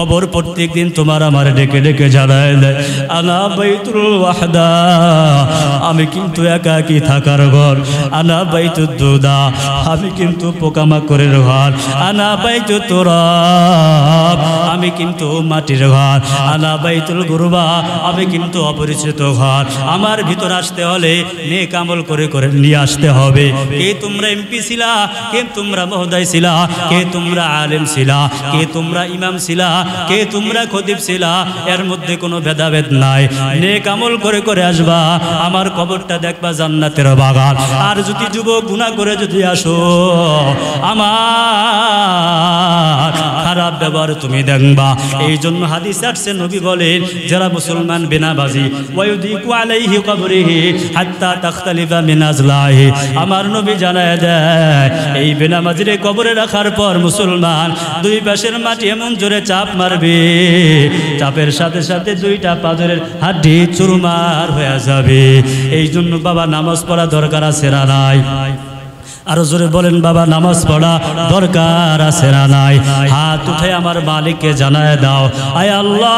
কবর প্রত্যেক দিন তোমার আমার ডেকে ডেকে জানায় দেয়, আনা বাইতুল ওয়াহদা, আমি কিন্তু একাকী থাকার ঘর। আনা বাইতুদ দুদা, আমি কিন্তু পোকামাকড়ের ঘর। আনা বাইতুত তুরাব, আমি কিন্তু মাটির ঘর। আনা বাইতুল গুরবা, আমি কিন্তু অপরিচিত ঘর। আমার ভিতর আসতে হলে নেক আমল করে করে নিয়ে আসতে হবে। কে তোমরা এমপি ছিলা, কে তোমরা মহোদয় ছিলা, কে তোমরা আলেম ছিলা, কে তোমরা ইমাম ছিলা, কে তোমরা খতিব ছিলা, এর মধ্যে কোনো ভেদাভেদ নাই। নেক আমল করে করে আসবা, আমার কবরটা দেখবা জান্নাতের বাগান। আর যদি যুবক গুনাহ করে যদি আসো, আমার খারাপ ব্যবহার তুমি দেখবা। এই জন্য হাদিস আসছে, নবী বলেন, যারা মুসলমান বেনামাজি, ওয়ায়ুদিকু আলাইহি কবরিহি হাত্তা তাখতালিফা মিন আজলাহি, আমার নবী জানায় দেয়, এই বেনামাজির কবরে রাখার পর মুসলমান দুই পাশের মাটি এমন জোরে চাপ মারবে, চাপের সাথে সাথে দুইটা পাজরের হাড্ডি চুরমার হয়ে যাবে। এই জন্য বাবা নামাজ পড়া দরকার আছে না নাই? আরো জোরে বলেন বাবা, নামাজ পড়া দরকার আছে না নাই? হাত উঠে আমার মালিককে জানায় দাও, আয় আল্লাহ,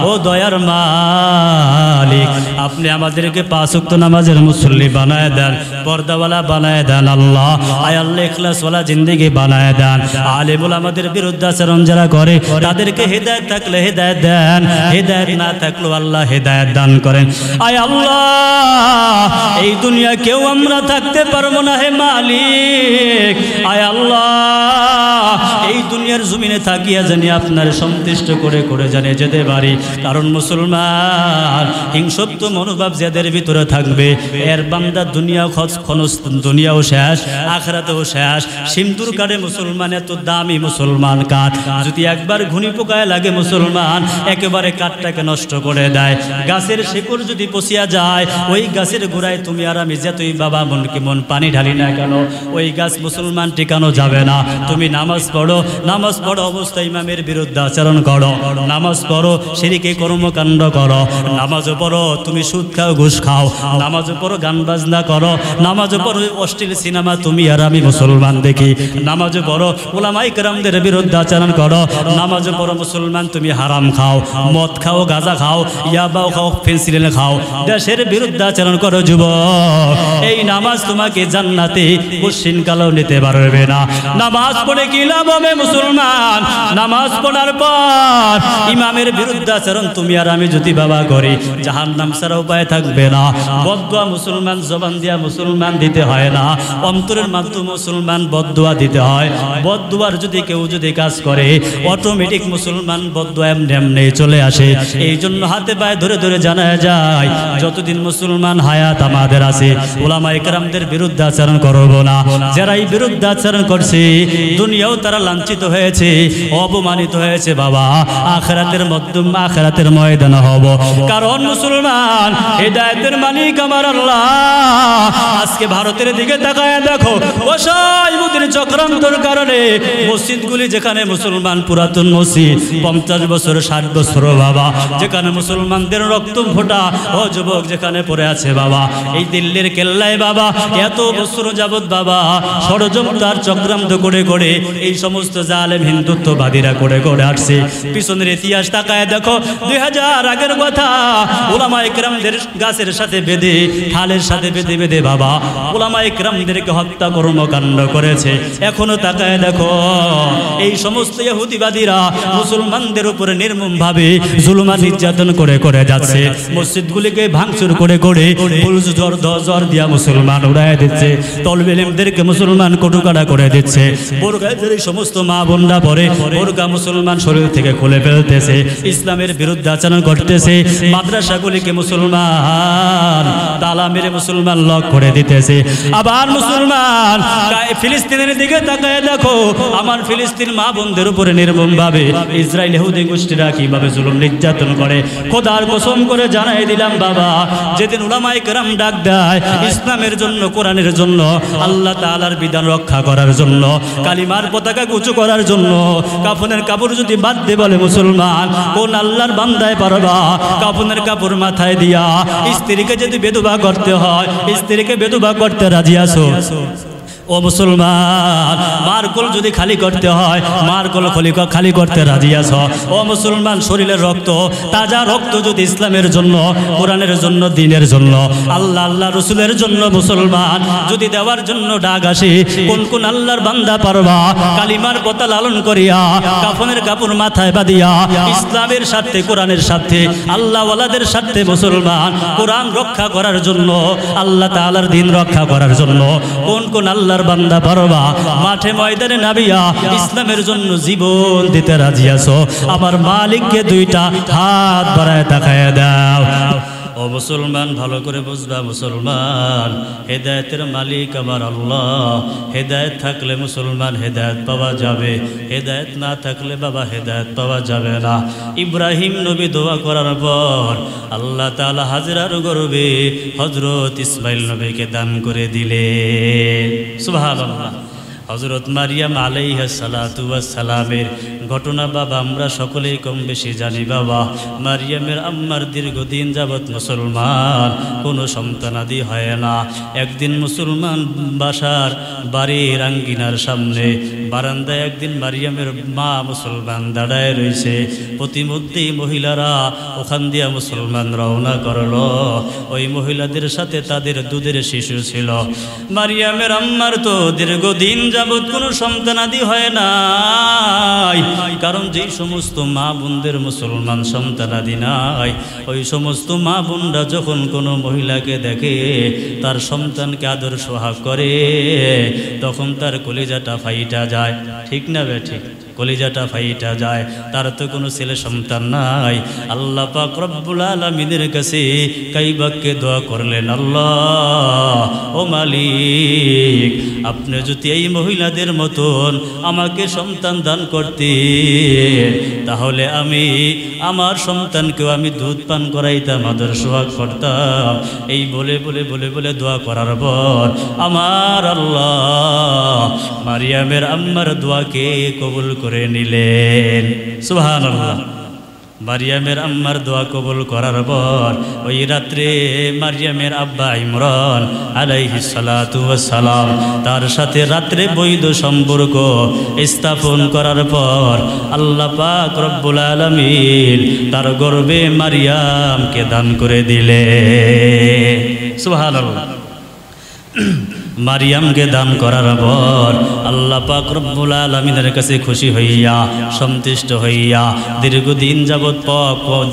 ও দয়ার মালিক, আপনি আমাদেরকে 5 ওয়াক্ত নামাজের মুসল্লি বানায় দেন, পর্দাওয়ালা বানায় দেন। আল্লাহ, আয় আল্লাহ, ইখলাসওয়ালা জিন্দেগি বানায় দেন। আলেমুল আমাদের বিরুদ্ধাচরণ যারা করে, তাদেরকে হেদায়েত থাকলে হেদায়েত দেন, হেদায়েত না থাকলেও আল্লাহ হেদায়েত দান করেন। আয় আল্লাহ, এই দুনিয়া কেউ আমরা থাকতে পারবো না হে মালিক। আয় আল্লাহ, এই দুনিয়ার জমিনে থাকিয়া জানি আপনার সন্তুষ্ট করে করে জানি যেতে পারি। কারণ মুসলমান হিংসত্ব মনোভাব যাদের ভিতরে থাকবে, এর বান্দা দুনিয়াও শেষ, আখিরাতেও শেষ। সিন্দুর কাটে মুসলমান, এত দামি মুসলমান কাঠ, যদি একবার ঘুনি পোকায় লাগে মুসলমান একেবারে কাঠটাকে নষ্ট করে দেয়। গাছের শেকড় যদি পচিয়া যায়, ওই গাছের গোড়ায় তুমি আর আমি যতই বাবা মনকে মন পানি ঢালি না কেন, ওই গাছ মুসলমান টিকানো যাবে না। তুমি নামাজ পড়ো, নামাজ পড়ো অবস্থায় ইমামের বিরুদ্ধে আচরণ করো, নামাজ পড়ো শিরকে কর্মকাণ্ড করো, নামাজ পড়ো তুমি সুদ খাও ঘুষ খাও, নামাজ পড়ো গান বাজনা করো, নামাজ পড়ো অশ্লীল সিনেমা তুমি আর আমি মুসলমান দেখি, নামাজ পড়ো উলামায়ে কেরামদের বিরুদ্ধে আচরণ করো, নামাজ পড়ো মুসলমান তুমি হারাম খাও, মদ খাও, গাঁজা খাও, ইয়াবাও খাও, ফেন্সিডিল খাও, দেশের বিরুদ্ধে আচরণ করো যুবক, এই নামাজ তোমাকে জান্নাতে কোশ্চিন কালেও নিতে পারবে না। নামাজ পড়ে কি লাভ হবে মুসলমান? নামাজ পড়ার পর ইমামের বিরুদ্ধে আচরণ তুমি আর আমি যদি বাবা করি, জাহান্নাম ছাড়া উপায় থাকবে না। বদদুয়া মুসলমান জবান দিয়া মুসলমান দিতে হয় না, অন্তরের মাধ্যমে মুসলমান বদদুয়া দিতে হয়। বদদুয়ার যদি কেউ যদি কাজ করে, অটোমেটিক মুসলমান বদদুয়া এমনি চলে আসে। এই জন্য হাতে পায়ে ধরে ধরে জানা যায়, যতদিন মুসলমান হায়াত আমাদের আছে উলামায়ে কেরামদের বিরুদ্ধে আচরণ করব না। যারা এই বিরুদ্ধে আচরণ করছে, দুনিয়াও তারা লাঞ্ছিত হয়েছে, অপমানিত হয়েছে বাবা, আখিরাতের ময়দানে হব। কারণ মুসলমান হিদায়াতের মালিক আমার আল্লাহ। আজকে ভারতের দিকে তাকায় দেখো, অসহায়দের চক্রান্তর কারণে মসজিদগুলি, যেখানে মুসলমান পুরাতন মসজিদ 50 বছর 60 বছর বাবা, যেখানে মুসলমানদের রক্ত ফোটা ও যুবক যেখানে পড়ে আছে বাবা, এই দিল্লির কেল্লায় বাবা এত বছর যাবত বাবা ষড়যন্ত্র চক্রান্ত করে করে এই সমস্ত জালেম হিন্দুত্ববাদীরা করে করে আসছে। পিছনের ইতিহাস তাকায় দেখো, 2000 আগের কথা, উলামায়ে কেরামদের গাছের সাথে বেঁধে, ঢালের সাথে বেঁধে বেঁধে বাবা উলামায়ে কেরামদেরকে হত্যা কর্মকাণ্ড করেছে। এখনো তাকায় দেখো, এই সমস্ত ইহুদিবাদীরা মুসলমানদের উপরে নির্মমভাবে জুলুম আর নির্যাতন করে করে যাচ্ছে। মসজিদগুলিকে ভাঙচুর করে করে জ্বর দিয়া মুসলমান উড়ায় দিচ্ছে, তলবে ইলমদেরকে মুসলমান কটুকাটা করে দিচ্ছে। বোরকায় যে সমস্ত মা বোনরা পরে, বোরকা মুসলমান শরীর থেকে খুলে ফেলতেছে, ইসলামের বিরুদ্ধে আচরণ করতেছে। মাদ্রাসাগুলিকে মুসলমান তালা মেরে মুসলমান লক করে দিতেছে। আবার মুসলমান ফিলিস্তিনের দিকে তাকায় দেখো, আমার ফিলিস্তিন মা বোনদের উপরে নির্মমভাবে ইসরায়েল ইহুদি গোষ্ঠীরা কিভাবে জুলুম নির্যাতন করে। খোদার কসম করে জানাই দিলাম বাবা, যেদিন উলামায়ে কেরাম ডাক দেয় ইসলামের জন্য, কোরআনের জন্য, আল্লাহ তাআলার বিধান রক্ষা করার জন্য, কালিমার পতাকা উঁচু করার জন্য, কাফনের কাপড় যদি বাদ দে বলে মুসলমান, কোন আল্লাহর বান্দায় পারবা কাফনের কাপড় মাথায় দিয়া স্ত্রীকে যদি বেদবা করতে হয়, স্ত্রীকে বেদবা করতে রাজি আছো? ও মুসলমান, মার কোল যদি খালি করতে হয়, মার কোল খালি করতে রাজি আছো? ও মুসলমান, শরীরের রক্ত, তাজা রক্ত যদি ইসলামের জন্য, কোরআনের জন্য, দ্বীনের জন্য, আল্লাহ রসুলের জন্য মুসলমান যদি দেওয়ার জন্য ডাক আসে, কোন কোন আল্লাহর বান্দা পারবা কালিমার কথা লালন করিয়া কাফনের কাপড় মাথায় বাঁধিয়া ইসলামের স্বার্থে, কোরআনের স্বার্থে, আল্লাহ ওয়ালাদের স্বার্থে মুসলমান কোরআন রক্ষা করার জন্য, আল্লাহ তাআলার দ্বীন রক্ষা করার জন্য কোন কোন আল্লাহর বান্দা পারবা মাঠে ময়দানে নামিয়া ইসলামের জন্য জীবন দিতে রাজি আছো? আমার মালিককে দুইটা হাত বাড়ায় তাকায় দাও। ও মুসলমান, ভালো করে বুঝবা মুসলমান, হেদায়েতের মালিক আমার আল্লাহ। হেদায়েত থাকলে মুসলমান হেদায়েত পাওয়া যাবে, হেদায়েত না থাকলে বাবা হেদায়েত পাওয়া যাবে না। ইব্রাহিম নবী দোয়া করার পর আল্লাহ তাআলা হাজরার গর্ভে হযরত ইসমাইল নবীকে দান করে দিলেন। সুবহানাল্লাহ। হযরত মারিয়াম আলাইহিস সালাতু ওয়াস সালামের ঘটনা বাবা আমরা সকলেই কম বেশি জানি। বাবা মারিয়ামের আম্মার দীর্ঘদিন যাবৎ মুসলমান কোনো সন্তানাদি হয় না। একদিন মুসলমান বাসার বাড়ির আঙ্গিনার সামনে বারান্দায় একদিন মারিয়ামের মা মুসলমান দাঁড়ায় রয়েছে। প্রতিমধ্যেই মহিলারা ওখান দিয়া মুসলমান রওনা করলো। ওই মহিলাদের সাথে তাদের দুধের শিশু ছিল। মারিয়ামের আম্মার তো দীর্ঘদিন যাবৎ কোনো সন্তানাদি হয় নাই, কারণ যেই সমস্ত মা বোনদের মুসলমান সন্তানাদি নাই, ওই সমস্ত মা বোনরা যখন কোনো মহিলাকে দেখে তার সন্তানকে আদর সোহাগ করে, তখন তার কলিজাটা ফাইটা যায়। ঠিক না বে ঠিক? কলিজাটা ফাইটা যায়। তার তো কোনো ছেলে সন্তান নাই। আল্লাহ পাক রব্বুল আলামিনের কাছে কই বাক্যে দোয়া করলেন, আল্লাহ ও মালিক, আপনি যদি এই মহিলাদের মতন আমাকে সন্তান দান করতে, তাহলে আমি আমার সন্তানকেও আমি দুধ পান করাইতাম, আদর সোহাগ করতাম। এই বলে বলে বলে বলে দোয়া করার পর আমার আল্লাহ মারিয়ামের আম্মার দোয়াকে কবুল করে নিলেন। সুবহানাল্লাহ। মারিয়ামের আম্মার দোয়া কবুল করার পর ওই রাত্রে মারিয়ামের আব্বা ইমরান আলাইহিস সালাতু ওয়াস সালাম তার সাথে রাত্রে বৈধ সম্পর্ক স্থাপন করার পর আল্লাহ পাক রব্বুল আলামিন তার গর্ভে মারিয়ামকে দান করে দিলেন। সুবহানাল্লাহ। মারিয়ামকে দান করার পর আল্লাহ পাক রব্বুল আলামিনের কাছে খুশি হইয়া, সন্তুষ্ট হইয়া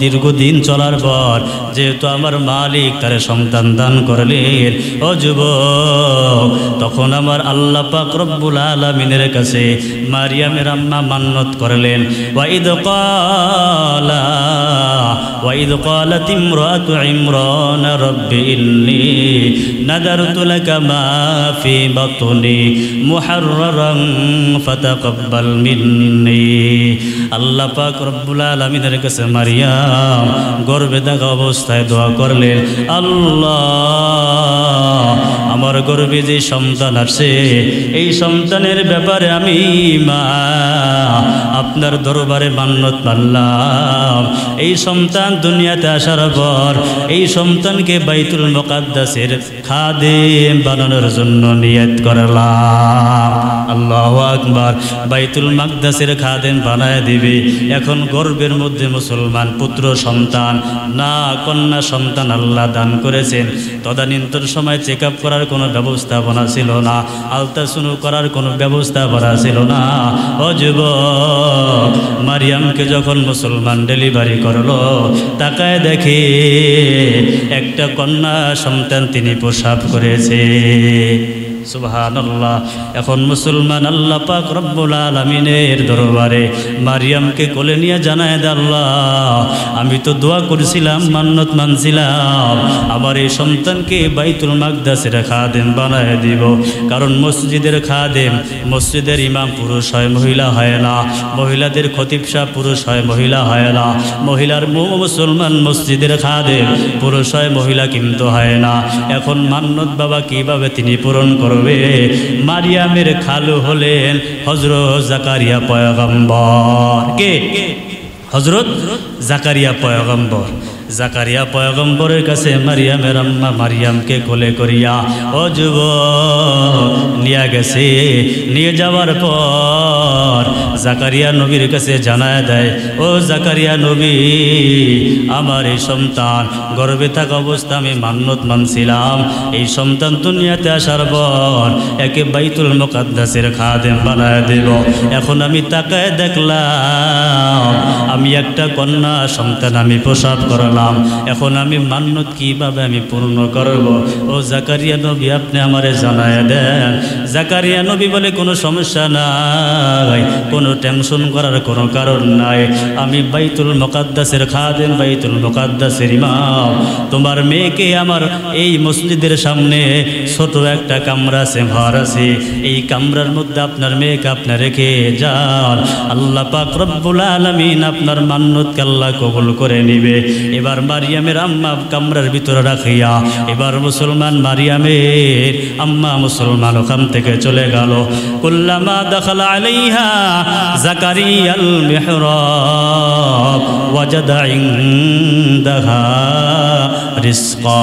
দীর্ঘদিন চলার পর যেহেতু আমার মালিক তার সন্তান দান করলেন, ও যুবক, তখন আমার আল্লাহ পাক রব্বুল আলামিনের কাছে মারিয়ামের আম্মা মান্নত করলেন, ওয়াইদ ক্বালাত ইমরাতু ইমরান রব্বি ইন্নী নাযারতু লাকা মা ফি বাতনি মুহাররারান ফাতাকাব্বাল মিন্নি। আল্লাহ পাক রব্বুল আলামিনের কাছে মারিয়াম গর্ভে থাকা অবস্থায় দোয়া করলেন, আল্লাহ, আমার গর্ভে যে সন্তান আসছে এই সন্তানের ব্যাপারে আমি মা আপনার দরবারে মান্নত মানলাম। এই সন্তান দুনিয়াতে আসার পর এই সন্তানকে বাইতুল মুকাদ্দাসের খাদেম বানানোর জন্য নিয়ত করলাম। আল্লাহু আকবার। বাইতুল মুকাদ্দাসের খাদেম বানায় দিবে। এখন গর্ভের মধ্যে মুসলমান পুত্র সন্তান না কন্যা সন্তান আল্লাহ দান করেছেন। তদানীন্তন সময় চেক আপ করার কোনো ব্যবস্থাপনা ছিল না, আলট্রাসাউন্ড করার কোনো ব্যবস্থাপনা ছিল না। ও যুবক, মারিয়ামকে যখন মুসলমান ডেলিভারি করলো, তাকায় দেখে একটা কন্যা সন্তান তিনি প্রসব করেছে। সুবহানাল্লাহ। এখন মুসলমান আল্লাহ পাক রব্বুল আলামিনের দরবারে মারিয়ামকে কোলে নিয়ে জানায় দে, আল্লাহ, আমি তো দোয়া করেছিলাম, মান্নত মানছিলাম, আমার এই সন্তানকে বাইতুল মুকাদ্দাসের খাদেম বানায় দিব। কারণ মসজিদের খাদেম, মসজিদের ইমাম পুরুষ হয়, মহিলা হয় না। মহিলাদের খতিব সাহেব পুরুষ হয়, মহিলা হয় না। মহিলার মুসলমান মসজিদের খাদেম পুরুষ হয়, মহিলা কিন্তু হয় না। এখন মান্নত বাবা কিভাবে তিনি পূরণ করবে? মারিয়ামের খালু হলেন হযরত জাকারিয়া পয়গম্বর। কে? হযরত জাকারিয়া পয়গম্বর। জাকারিয়া পয়গম্বরের কাছে মারিয়ামের আম্মা মারিয়ামকে কোলে করিয়া ও যুবক নিয়ে গেছে। নিয়ে যাওয়ার পর জাকারিয়া নবীর কাছে জানায় দেয়, ও জাকারিয়া নবী, আমার এই সন্তান গর্ভে থাকা অবস্থা আমি মান্নত মানছিলাম, এই সন্তান দুনিয়াতে আসার পর একে বাইতুল মুকাদ্দাসের খাদেম বানায় দেব। এখন আমি তাকায় দেখলাম আমি একটা কন্যা সন্তান আমি প্রসব করলাম, এখন আমি মান্নত কিভাবে আমি পূর্ণ করব? ও জাকারিয়া নবী আপনি আমারে জানায় দেন। জাকারিয়া নবী বলে, কোনো সমস্যা নাই, কোনো টেনশন করার কোনো কারণ নাই, আমি বাইতুল মুকাদ্দাসের খাদেম, বাইতুল মুকাদ্দাসের ইমাম। তোমার মেয়েকে আমার এই মসজিদের সামনে ছোট একটা কামরা আছে, ঘর আছে, এই কামরার মধ্যে আপনার মেয়েকে আপনি রেখে যান। আল্লাহ পাক রব্বুল আলামিন আপনার মান্নতকে আল্লাহ কবুল করে নিবে। এবার মারিয়ামের আম্মা কামরার ভিতরে রাখিয়া এবার মুসলমান মারিয়ামের আম্মা মুসলমান ওখান থেকে চলে গেল। কুল্লামা দাখালা আলাইহা জাকারিয়াল মিহরাব ওয়াজাদা ইনদাহা রিজকা।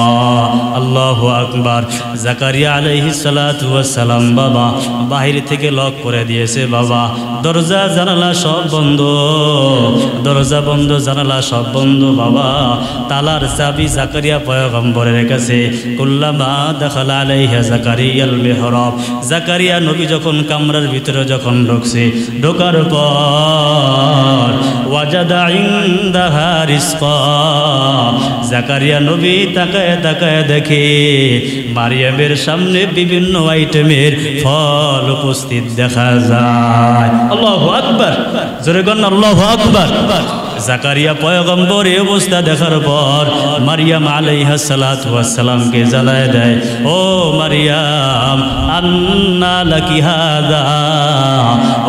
আল্লাহু আকবার। জাকারিয়া আলাইহিস সালাতু ওয়াস সালাম বাবা বাহির থেকে লক করে দিয়েছে। বাবা দরজা জানালা সব বন্ধ, দরজা বন্ধ, জানালা সব বন্ধ। বাবা তালার চাবি জাকারিয়া পয়গম্বরের কাছে। কুল্লামা দাখালা আলাইহা জাকারিয়াল মিহরাব, জাকারিয়া নবী যখন কামরার ভিতরে যখন ঢুকছে, ঢোকার পর ওয়াজাদা ইনদাহা রিজকা, জাকারিয়া নবী তাকায় তাকায় দেখে মারিয়ামের সামনে বিভিন্ন আইটেমের ফল উপস্থিত দেখা যায়। আল্লাহু আকবার, জোরে বলেন আল্লাহু আকবার। জাকারিয়া পয়গম্বর এই অবস্থা দেখার পর মারিয়াম আলাইহিস সালাতু ওয়াস সালামকে জানায় দেয়, ও মারিয়াম আন্না লাকি হাযা,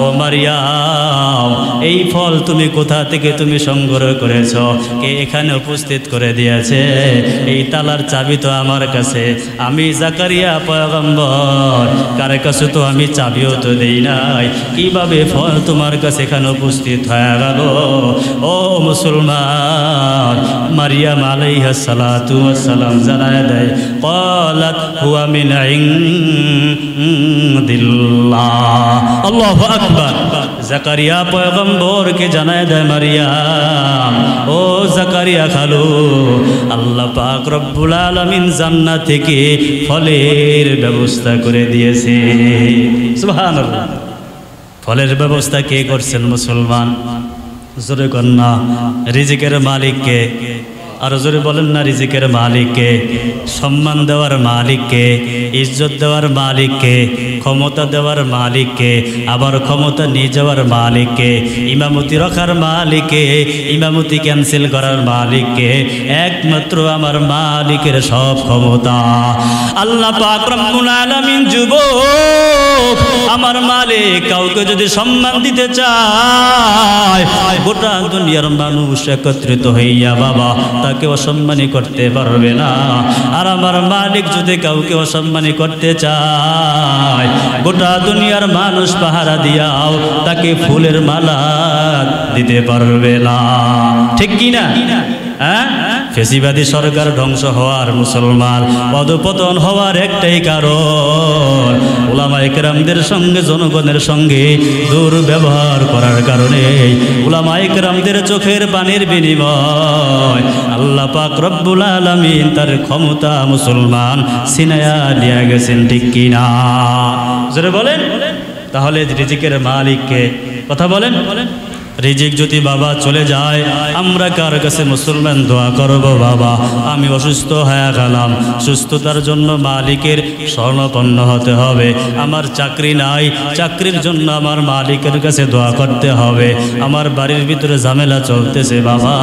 ও মারিয়াম এই ফল তুমি কোথা থেকে তুমি সংগ্রহ করেছ? কে এখানে উপস্থিত করে দিয়েছে? এই তালার চাবি তো আমার কাছে, আমি জাকারিয়া পয়গম্বর, কার কাছে তো আমি চাবিও তো দেই নাই, কিভাবে ফল তোমার কাছে এখানে উপস্থিত হয়ে গেল? ও মুসলমান, মারিয়াম আলাইহিস সালাতু ওয়াস সালাম জানায় দেয়, ক্বালাত হুয়া মিন ইনদিল্লাহ। আল্লাহু আকবার। জাকারিয়া পয়গম্বরকে জানায় দেয় মারিয়াম, ও জাকারিয়া খালু, আল্লাহ পাক রব্বুল আলামিন জান্নাত থেকে ফলের ব্যবস্থা করে দিয়েছে। সুবহানাল্লাহ। ফলের ব্যবস্থা কে করছেন? মুসলমান। জোরে কন্যা রিজিকের মালিককে, আর জোরে বলেন না রিজিকের মালিককে, সম্মান দেওয়ার মালিককে, ইজ্জত দেওয়ার মালিককে, ক্ষমতা দেওয়ার মালিককে, আবার ক্ষমতা নিয়ে যাওয়ার মালিককে, ইমামতি রাখার মালিককে, ইমামতি ক্যান্সেল করার মালিককে, একমাত্র আমার মালিকের সব ক্ষমতা। আল্লাহ পাক রব্বুল আলামিন যুবক আমার মালিক কাউকে যদি সম্মান দিতে চায়, গোটা দুনিয়ার মানুষ একত্রিত হইয়া বাবা তাকে অসম্মানী করতে পারবে না। আর আমার মালিক যদি কাউকে অসম্মানী করতে চায়, গোটা দুনিয়ার মানুষ পাহারা দিয়াও তাকে ফুলের মালা দিতে পারবে না। ঠিক কি না? হ্যাঁ, ফেসিবাদী সরকার ধ্বংস হওয়ার, মুসলমান পদপতন হওয়ার একটাই কারণ, উলামায়ে কেরামদের সঙ্গে জনগণের সঙ্গে দুর্ব্যবহার করার কারণে, উলামায়ে কেরামদের চোখের পানির বিনিময় আল্লাহ পাক রব্বুল আলামিন তার ক্ষমতা মুসলমান ছিনায়া নিয়ে গেছেন। ঠিক কি না? জোরে বলেন। তাহলে রিজিকের মালিককে কথা বলেন। রিজিক যদি বাবা চলে যায়, আমরা কার কাছে মুসলমান দোয়া করব? বাবা আমি অসুস্থ হয়ে গেলাম, সুস্থতার জন্য মালিকের শরণাপন্ন হতে হবে। আমার চাকরি নাই, চাকরির জন্য আমার মালিকের কাছে দোয়া করতে হবে। আমার বাড়ির ভিতরে ঝামেলা চলতেছে বাবা,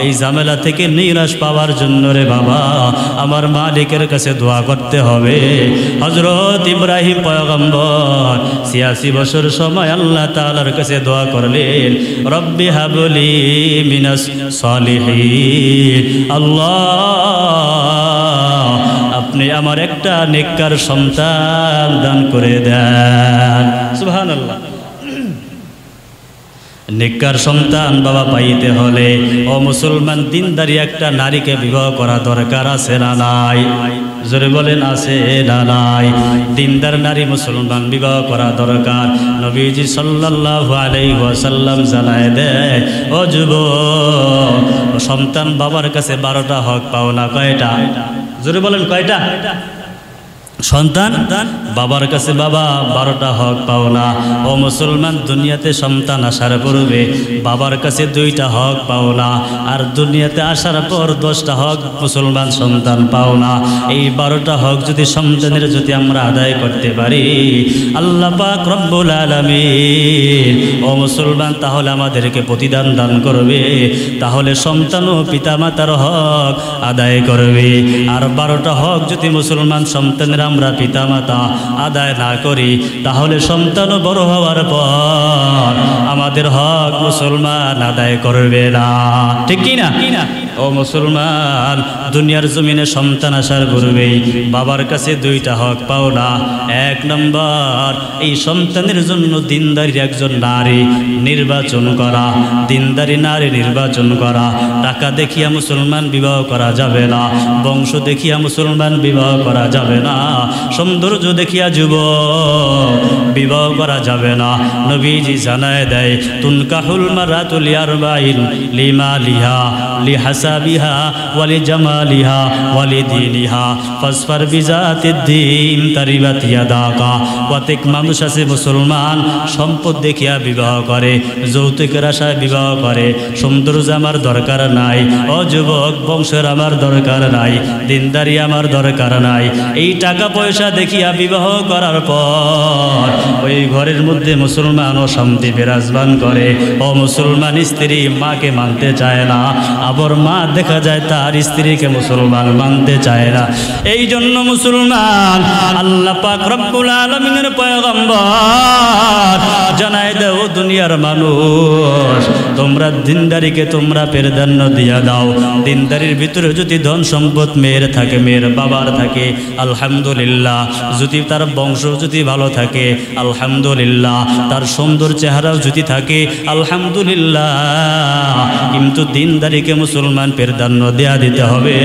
এই ঝামেলা থেকে নিরাশ পাওয়ার জন্য রে বাবা আমার মালিকের কাছে দোয়া করতে হবে। হযরত ইব্রাহিম পয়গম্বর ৮৬ বছর সময় আল্লাহ তাআলার কাছে দোয়া করলেন, রব্বি হাবলি মিনাস সালিহিন, আল্লাহ আপনি আমার একটা নেককার সন্তান দান করে দেন। সুবহানাল্লাহ। নেককার সন্তান বাবা পাইতে হলে ও মুসলমান দিনদারি একটা নারীকে বিবাহ করা দরকার আছে না নাই? জোরে বলেন আছে না নাই? দিনদার নারী মুসলমান বিবাহ করা দরকার। নবীজি সাল্লাল্লাহু আলাইহি ওয়াসাল্লাম জানায় দেয়, ও যুবক, সন্তান বাবার কাছে 12টা হক পাও না। কয়টা? জোরে বলেন কয়টা? সন্তান বাবার কাছে বাবা 12টা হক পাও না। ও মুসলমান, দুনিয়াতে সন্তান আসার পূর্বে বাবার কাছে 2টা হক পাও না, আর দুনিয়াতে আসার পর 10টা হক মুসলমান সন্তান পাও না। এই 12টা হক যদি সন্তানের যদি আমরা আদায় করতে পারি, আল্লাহ পাক রব্বুল আলামিন ও মুসলমান তাহলে আমাদেরকে প্রতিদান দান করবে, তাহলে সন্তান ও পিতামাতার হক আদায় করবে। আর 12টা হক যদি মুসলমান সন্তানের আমরা পিতামাতা আদায় না করি, তাহলে সন্তান বড় হওয়ার পর আমাদের হক মুসলমান আদায় করবে না। ঠিক কি না? ও মুসলমান, দুনিয়ার জমিনে সন্তান আসার পূর্বেই বাবার কাছে 2টা হক পাও না। 1 নম্বর, এই সন্তানের জন্য দিনদারির একজন নারী নির্বাচন করা। দিনদারি নারী নির্বাচন করা। টাকা দেখিয়া মুসলমান বিবাহ করা যাবে না, বংশ দেখিয়া মুসলমান বিবাহ করা যাবে না, সৌন্দর্য দেখিয়া যুবক বিবাহ করা যাবে না। নবীজি জানায় দেয়, তুনকাহুল মারাতু লিআরবাইন লিমালিহা লিহাসাবিহা ওয়ালি জামালিহা ওয়ালি দীনিহা ফাসফার বিজাতিদ দ্বীন তারিবাত ইয়াদাকা। প্রত্যেক মানুষ আছে মুসলমান সম্পদ দেখিয়া বিবাহ করে, যৌতুকের আশায় বিবাহ করে। সৌন্দর্য আমার দরকার নাই, ও যুবক, বংশের আমার দরকার নাই, দিনদারি আমার দরকার নাই। এই টাকা পয়সা দেখিয়া বিবাহ করার পর ওই ঘরের মধ্যে মুসলমান অশান্তি বিরাজমান করে। ও মুসলমান, স্ত্রী মাকে মানতে চায় না, আবার মা দেখা যায় তার স্ত্রীকে মুসলমান মানতে চায় না। এই জন্য মুসলমান আল্লাহ পাক রব্বুল আলামিনের পয়গম্বর জানায় দাও, দুনিয়ার মানুষ তোমরা দিনদারিকে তোমরা প্রাধান্য দিয়া দাও। দিনদারির ভিতরে যদি ধন সম্পদ মেয়ের থাকে, মেয়ের বাবার থাকে, আলহামদুলিল্লাহ। যদি তার বংশ যদি ভালো থাকে, আলহামদুলিল্লাহ। তার সুন্দর চেহারাও যদি থাকে, আলহামদুলিল্লাহ। কিন্তু দিনদারিকে মুসলমান প্রাধান্য দেয়া দিতে হবে।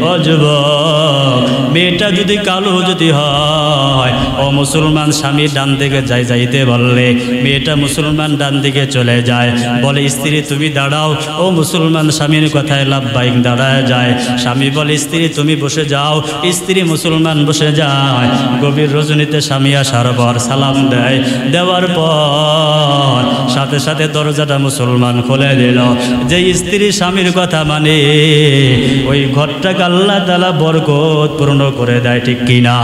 ও যুবক, মেয়েটা যদি কালো যদি হয়, ও মুসলমান স্বামী ডান দিকে যাইতে বললে মেয়েটা মুসলমান ডান দিকে চলে যায়, বলে স্ত্রী তুমি দাঁড়াও। ও মুসলমান স্বামীর কথায় লাভবাহিক দাঁড়ায় যায়। স্বামী বলে স্ত্রী তুমি বসে যাও, স্ত্রী মুসলমান বসে যায়। গভীর রজনীতে স্বামী আসার পর সালাম দেয়, দেওয়ার পর সাথে সাথে দরজাটা মুসলমান খুলে দিল। যে স্ত্রী স্বামীর কথা মানে, ওই ঘরটাকে আল্লাহ তাআলা বরকত পূর্ণ করে দেয়। ঠিক কিনা?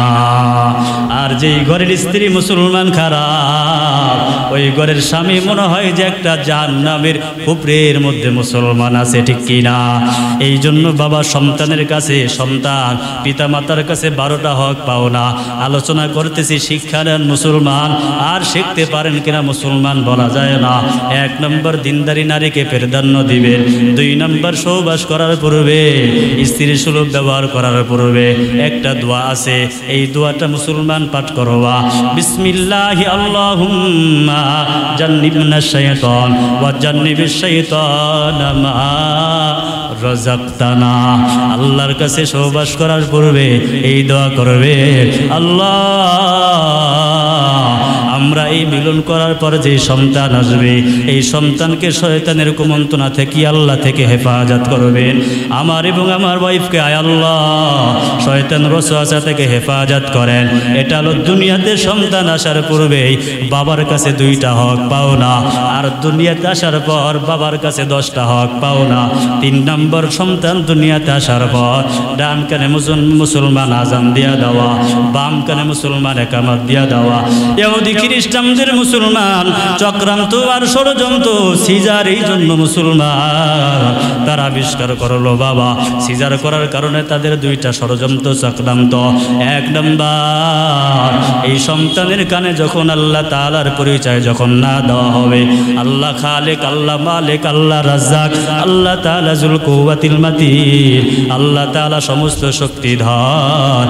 আর যেই ঘরের স্ত্রী মুসলমান খারাপ, ওই ঘরের স্বামী মনে হয় যে একটা জাহান্নামের উপরের মধ্যে মুসলমান আছে। ঠিক কিনা? এই জন্য বাবা সন্তানের কাছে, সন্তান পিতামাতার কাছে 12টা হক পাও না। আলোচনা করতেছি শিক্ষা নেন মুসলমান, আর শিখতে পারেন কিনা মুসলমান বলা যায় না। 1 নম্বর, দিনদারি নারীকে প্রাধান্য দিবেন। 2 নম্বর, সহবাস করার পূর্বে, স্ত্রীর সুলভ ব্যবহার করার পূর্বে একটা দোয়া আছে, এই দোয়াটা মুসলমান পাঠ করবা। বিসমিল্লাহি আল্লাহুম্মা জান্নিবনা শাইতান ওয়া জান্নিবিশ শাইতানা মা রাযাকতানা। আল্লাহর কাছে সহবাস করার পূর্বে এই দোয়া করবে, আল্লাহ আমরা এই মিলন করার পর যে সন্তান আসবে, এই সন্তানকে শয়তানের কুমন্ত্রণা থেকে আল্লাহ থেকে হেফাজত করবেন। আমার এবং আমার ওয়াইফকে আয় আল্লাহ শয়তান ওয়াসওয়াসা থেকে হেফাজত করেন। এটা হলো দুনিয়াতে সন্তান আসার পূর্বেই বাবার কাছে 2টা হক পাও না, আর দুনিয়াতে আসার পর বাবার কাছে 10টা হক পাও না। 3 নম্বর, সন্তান দুনিয়াতে আসার পর ডান কানে মুসলমান আজান দিয়া দেওয়া, বাম কানে মুসলমান একামত দিয়া দেওয়া। ইহুদি খ্রিস্টানদের মুসলমান চক্রান্ত আর ষড়যন্ত্র, সিজার এই জন্য মুসলমান তারা আবিষ্কার করলো বাবা। সিজার করার কারণে তাদের 2টা ষড়যন্ত্র চক্রান্ত। 1 নম্বর, এই সন্তানের কানে যখন আল্লাহ তাআলার পরিচয় যখন না দেওয়া হবে, আল্লাহ খালেক, আল্লাহ মালিক, আল্লাহ রাজ্জাক, আল্লাহ তাআলা যুল কুওয়াতিল মাতিন, আল্লাহ তাআলা সমস্ত শক্তিধর,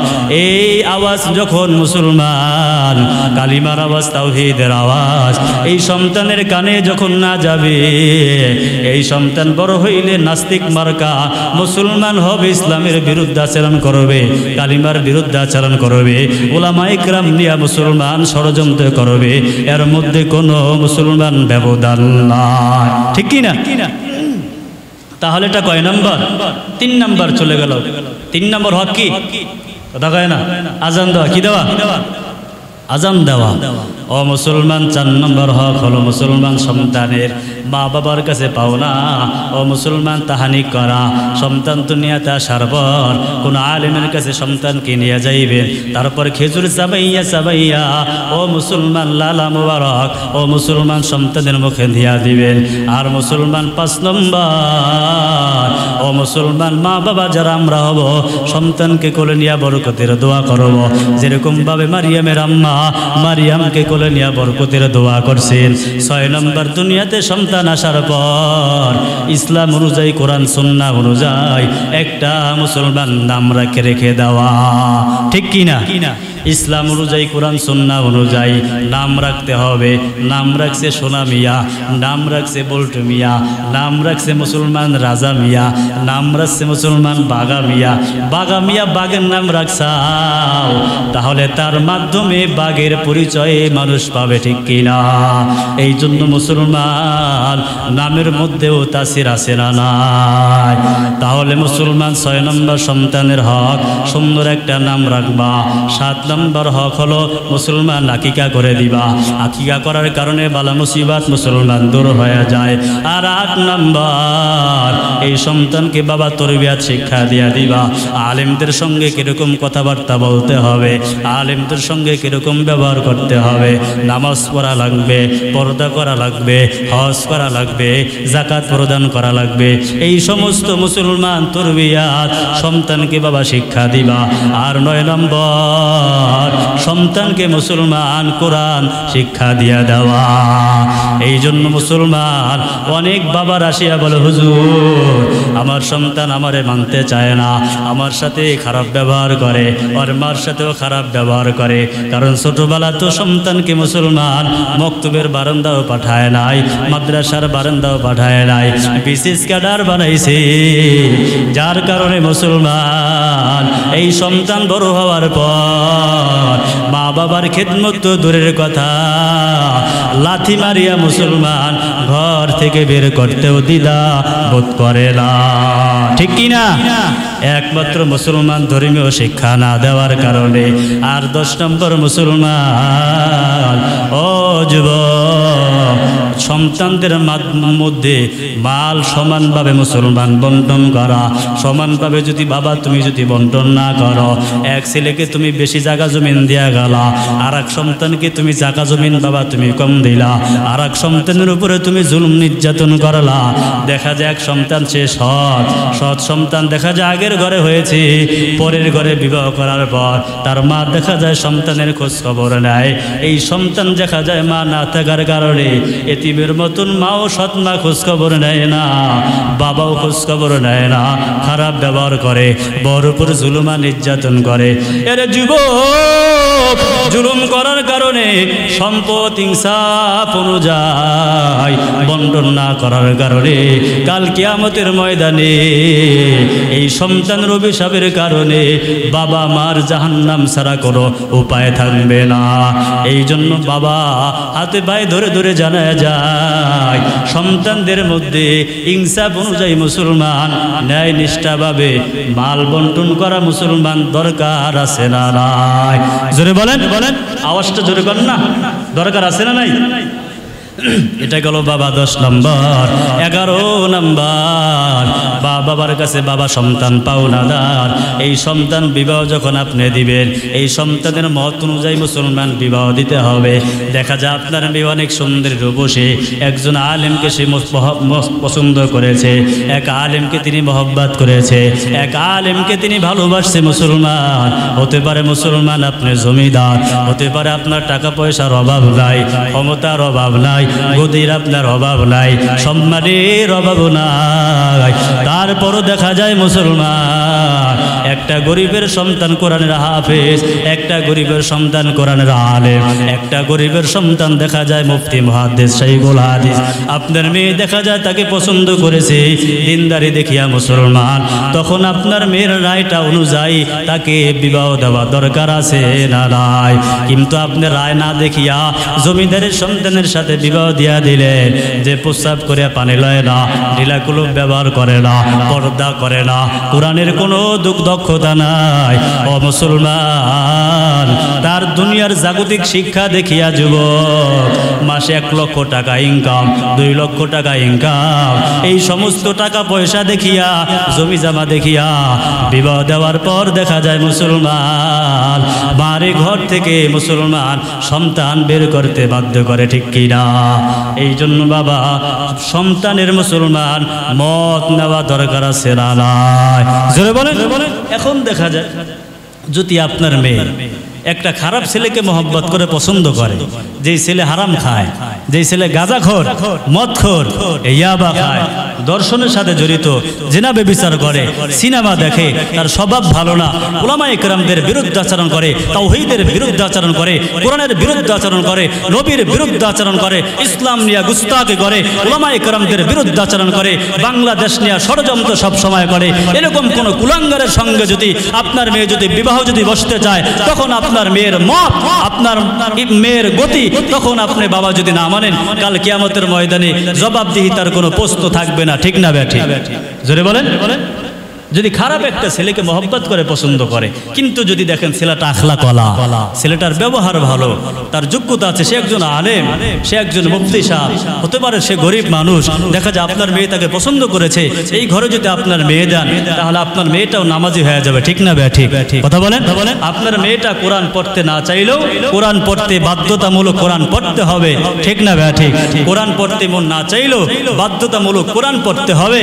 এই আওয়াজ যখন মুসলমান কালিমার আওয়াজ তাওহীদের আওয়াজ এই সন্তানের কানে যখন না যাবে, এই সন্তান বড় হইলে নাস্তিক মার্কা মুসলমান হবে, ইসলামের বিরুদ্ধাচরণ করবে, কালিমার বিরুদ্ধাচরণ করবে, উলামায়ে কেরাম নিয়ে মুসলমান ষড়যন্ত্র করবে, এর মধ্যে কোনো মুসলমান ব্যবধান নাই। ঠিক কি না? তাহলে এটা কয় নাম্বার? 3 নাম্বার চলে গেল। 3 নম্বর হক কি? কথা কয় না? আজান দেওয়া। কি দেওয়া? আজান দেওয়া। ও মুসলমান, 4 নম্বর হক হলো মুসলমান সন্তানের মা বাবার কাছে পাওনা। ও মুসলমান, তাহানি করা। সন্তান দুনিয়াতে আসার পর কোন আলেমের কাছে সন্তানকে নিয়ে যাইবেন, তারপর খেজুর চাবাইয়া চাবাইয়া ও মুসলমান লালা মুবারক ও মুসলমান সন্তানের মুখে দিয়া দিবেন। আর মুসলমান 5 নম্বর, ও মুসলমান মা বাবা যারা আমরা হব, সন্তানকে কোলে নিয়ে বরকতের দোয়া করব, যেরকম ভাবে মারিয়ামের আম্মা মারিয়ামকে কোলে নিয়ে বরকতের দোয়া করছেন। 6 নম্বর, দুনিয়াতে সন্তান আসার পর ইসলাম অনুযায়ী, কোরআন সুন্নাহ অনুযায়ী একটা মুসলমান নাম রেখে দেওয়া। ঠিক কি না? ইসলাম অনুযায়ী, কোরআন সুন্নাহ অনুযায়ী নাম রাখতে হবে। নাম রাখছে সোনা মিয়া, নাম রাখছে বল্টু মিয়া, নাম রাখছে মুসলমান রাজা মিয়া, নাম রাখছে মুসলমান বাগা মিয়া। বাগা মিয়া বাঘের নাম রাখছাও, তাহলে তার মাধ্যমে বাঘের পরিচয়ে মানুষ পাবে। ঠিক কিনা? এই জন্য মুসলমান নামের মধ্যেও তাসির আছে না নাই? তাহলে মুসলমান 6 নম্বর সন্তানের হক, সুন্দর একটা নাম রাখবা। 7 নম্বর হক হলো মুসলমান আকিকা করে দিবা। আকিকা করার কারণে বালা মুসিবাত মুসলমান দূর হয়ে যায়। আর 8 নম্বর, এই সন্তানকে বাবা তরবিয়াত শিক্ষা দিয়া দিবা। আলেমদের সঙ্গে কিরকম কথাবার্তা বলতে হবে, আলেমদের সঙ্গে কিরকম ব্যবহার করতে হবে, নামাজ পড়া লাগবে, পর্দা করা লাগবে, হজ করা লাগবে, যাকাত প্রদান করা লাগবে। এই সমস্ত মুসলমান তরবিয়াত সন্তানকে বাবা শিক্ষা দিবা। আর 9 নম্বর, সন্তানকে মুসলমান কোরআন শিক্ষা দিয়া দেওয়া। এই জন্য মুসলমান অনেক বাবার আসিয়া বলে, হুজুর আমার সন্তান আমারে মানতে চায় না, আমার সাথে খারাপ ব্যবহার করে, ওর মার সাথেও খারাপ ব্যবহার করে। কারণ ছোটবেলা তো সন্তানকে মুসলমান মক্তবের বারান্দাও পাঠায় নাই, মাদ্রাসার বারান্দাও পাঠায় নাই, বিশেষ ক্যাডার বানাইছে। যার কারণে মুসলমান এই সন্তান বড় হওয়ার পর মা বাবার খেদমত তো দূরের কথা, লাথি মারিয়া মুসলমান ঘর থেকে বের করতেও দ্বিধা বোধ করে না। ঠিক কি না? একমাত্র মুসলমান ধর্মীয় শিক্ষা না দেওয়ার কারণে। আর 10 নম্বর, মুসলমান ও যুবক, সন্তানদের মধ্যে মাল সমানভাবে মুসলমান বন্টন করা। সমানভাবে যদি বাবা তুমি যদি বন্টন না করো, এক ছেলেকে তুমি বেশি জায়গা জমিন দিয়া গেলা, আর এক সন্তানকে তুমি জায়গা জমিন বাবা তুমি কম দিলা, আর এক সন্তানের উপরে তুমি জুলুম নির্যাতন করলা। দেখা যায় এক সন্তান সে সৎ সন্তান, দেখা যায় আগের ঘরে হয়েছে, পরের ঘরে বিবাহ করার পর তার মা দেখা যায় সন্তানের খোঁজ খবর নেয়। এই সন্তান দেখা যায় মা না থাকার কারণে এতিমের মতন মাও সৎ মা খোঁজ খবর নেয় না, বাবাও খোঁজ খবর নেয় না, খারাপ ব্যবহার করে, বড় উপর জুলুমা নির্যাতন করে। এর যুবক জুলুম করার কারণে সম্পদ ইনসাফ অনুযায়ী বন্টন না করার কারণে কাল কিয়ামতের ময়দানে এই সন্তানের অভিশাপের কারণে বাবা মার জাহান্নাম ছাড়া কোনো উপায় থাকবে না। এই জন্য বাবা হাতে পায়ে ধরে ধরে জানা যায় সন্তানদের মধ্যে ইনসাফ অনুযায়ী মুসলমান ন্যায় নিষ্ঠাভাবে মাল বন্টন করা মুসলমান দরকার আছে না নাই? জোরে বলেন, আওয়াজটা জোরে করেন না, দরকার আছে না নাই? এটা গেল বাবা 10 নম্বর। 11 নম্বর, বাবার কাছে বাবা সন্তান পাওনাদার। এই সন্তান বিবাহ যখন আপনি দিবেন, এই সন্তানের মত অনুযায়ী মুসলমান বিবাহ দিতে হবে। দেখা যায় আপনার মেয়ে অনেক সুন্দর রূপসী, একজন আলেমকে সে পছন্দ করেছে, এক আলেমকে তিনি মহব্বত করেছে, এক আলেমকে তিনি ভালোবাসছে। মুসলমান হতে পারে মুসলমান আপনি জমিদার, হতে পারে আপনার টাকা পয়সার অভাব নাই, ক্ষমতার অভাব নাই, গদির আপনার অভাব নাই, সম্মানের অভাব নাই, তার তারপরও দেখা যায় মুসলমান একটা গরিবের সন্তান কোরআনের হাফেজ, একটা গরিবের সন্তান কোরআনের আলেম, একটা গরিবের সন্তান দেখা যায় মুফতি মুহাদ্দিস শাইখুল হাদিস। আপনার মেয়ে দেখা যায় তাকে পছন্দ করেছে দিনদারি দেখিয়া মুসলমান, তখন আপনার মেয়ের রায়টা অনুযায়ী তাকে বিবাহ দেওয়া দরকার আছে না নাই? কিন্তু আপনি রায় না দেখিয়া জমিদারের সন্তানের সাথে বিবাহ দিয়া দিলেন, যে প্রস্রাব করে পানি লয় না, ঢিলাকুলুপ ব্যবহার করে না, পর্দা করে না, কোরআনের কোনো দক্ষতা নাই। ও মুসলমান, তার দুনিয়ার জাগতিক শিক্ষা দেখিয়া যুবক মাসে 1 লক্ষ টাকা ইনকাম, 2 লক্ষ টাকা ইনকাম, এই সমস্ত টাকা পয়সা দেখিয়া, জমি জমা দেখিয়া বিবাহ দেওয়ার পর দেখা যায় মুসলমান বাড়ি ঘর থেকে মুসলমান সন্তান বের করতে বাধ্য করে, ঠিক কিনা? এই জন্য বাবা সন্তানের মুসলমান মত নেওয়া দরকার আছে না নাই? জোরে বলেন। এখন দেখা যায় যদি আপনার মেয়ে একটা খারাপ ছেলেকে মহব্বত করে পছন্দ করে, যেই ছেলে হারাম খায়, যেই ছেলে গাঁজাখোর, মদখোর, ইয়াবা খায়, দর্শনের সাথে জড়িত, জিনা ব্যভিচার করে, সিনেমা দেখে, তার স্বভাব ভালো না, উলামায়ে কেরামদের বিরুদ্ধে আচরণ করে, তাওহীদের বিরুদ্ধে আচরণ করে, কোরআনের বিরুদ্ধে আচরণ করে, নবীর বিরুদ্ধে আচরণ করে, ইসলাম নিয়ে গুস্তাখি করে, উলামায়ে কেরামদের বিরুদ্ধে আচরণ করে, বাংলাদেশ নিয়ে ষড়যন্ত্র সব সময় করে, এরকম কোন কুলাঙ্গারের সঙ্গে যদি আপনার মেয়ে যদি বিবাহ যদি বসতে চায়, তখন আপনার মেয়ের মত, আপনার মেয়ের গতি, তখন আপনি বাবা যদি না মানেন, কাল কিয়ামতের ময়দানে জবাবদিহিতার কোনো প্রশ্ন থাকবে না, ঠিক না ব্যাঠিক? জোরে বলেন। যদি খারাপ একটা ছেলেকে মহব্বত করে পছন্দ করে, কিন্তু যদি দেখেন ছেলেটা আখলাক ওয়ালা, ছেলেটার ব্যবহার ভালো, তার যোগ্যতা আছে, সে একজন আলেম, সে একজন মুফতি সাহেব হতে পারে, সে গরিব মানুষ, দেখা যায় আপনার মেয়ে তাকে পছন্দ করেছে, এই ঘরে যদি আপনার মেয়ে দেন, তাহলে আপনার মেয়েটাও নামাজি হয়ে যাবে, ঠিক না ব্যাঠিক? কথা বলেন। আপনার মেয়েটা কোরআন পড়তে না চাইলেও কোরআন পড়তে বাধ্যতামূলক কোরআন পড়তে হবে, ঠিক না ব্যাঠিক? কোরআন পড়তে মন না চাইলেও বাধ্যতামূলক কোরআন পড়তে হবে।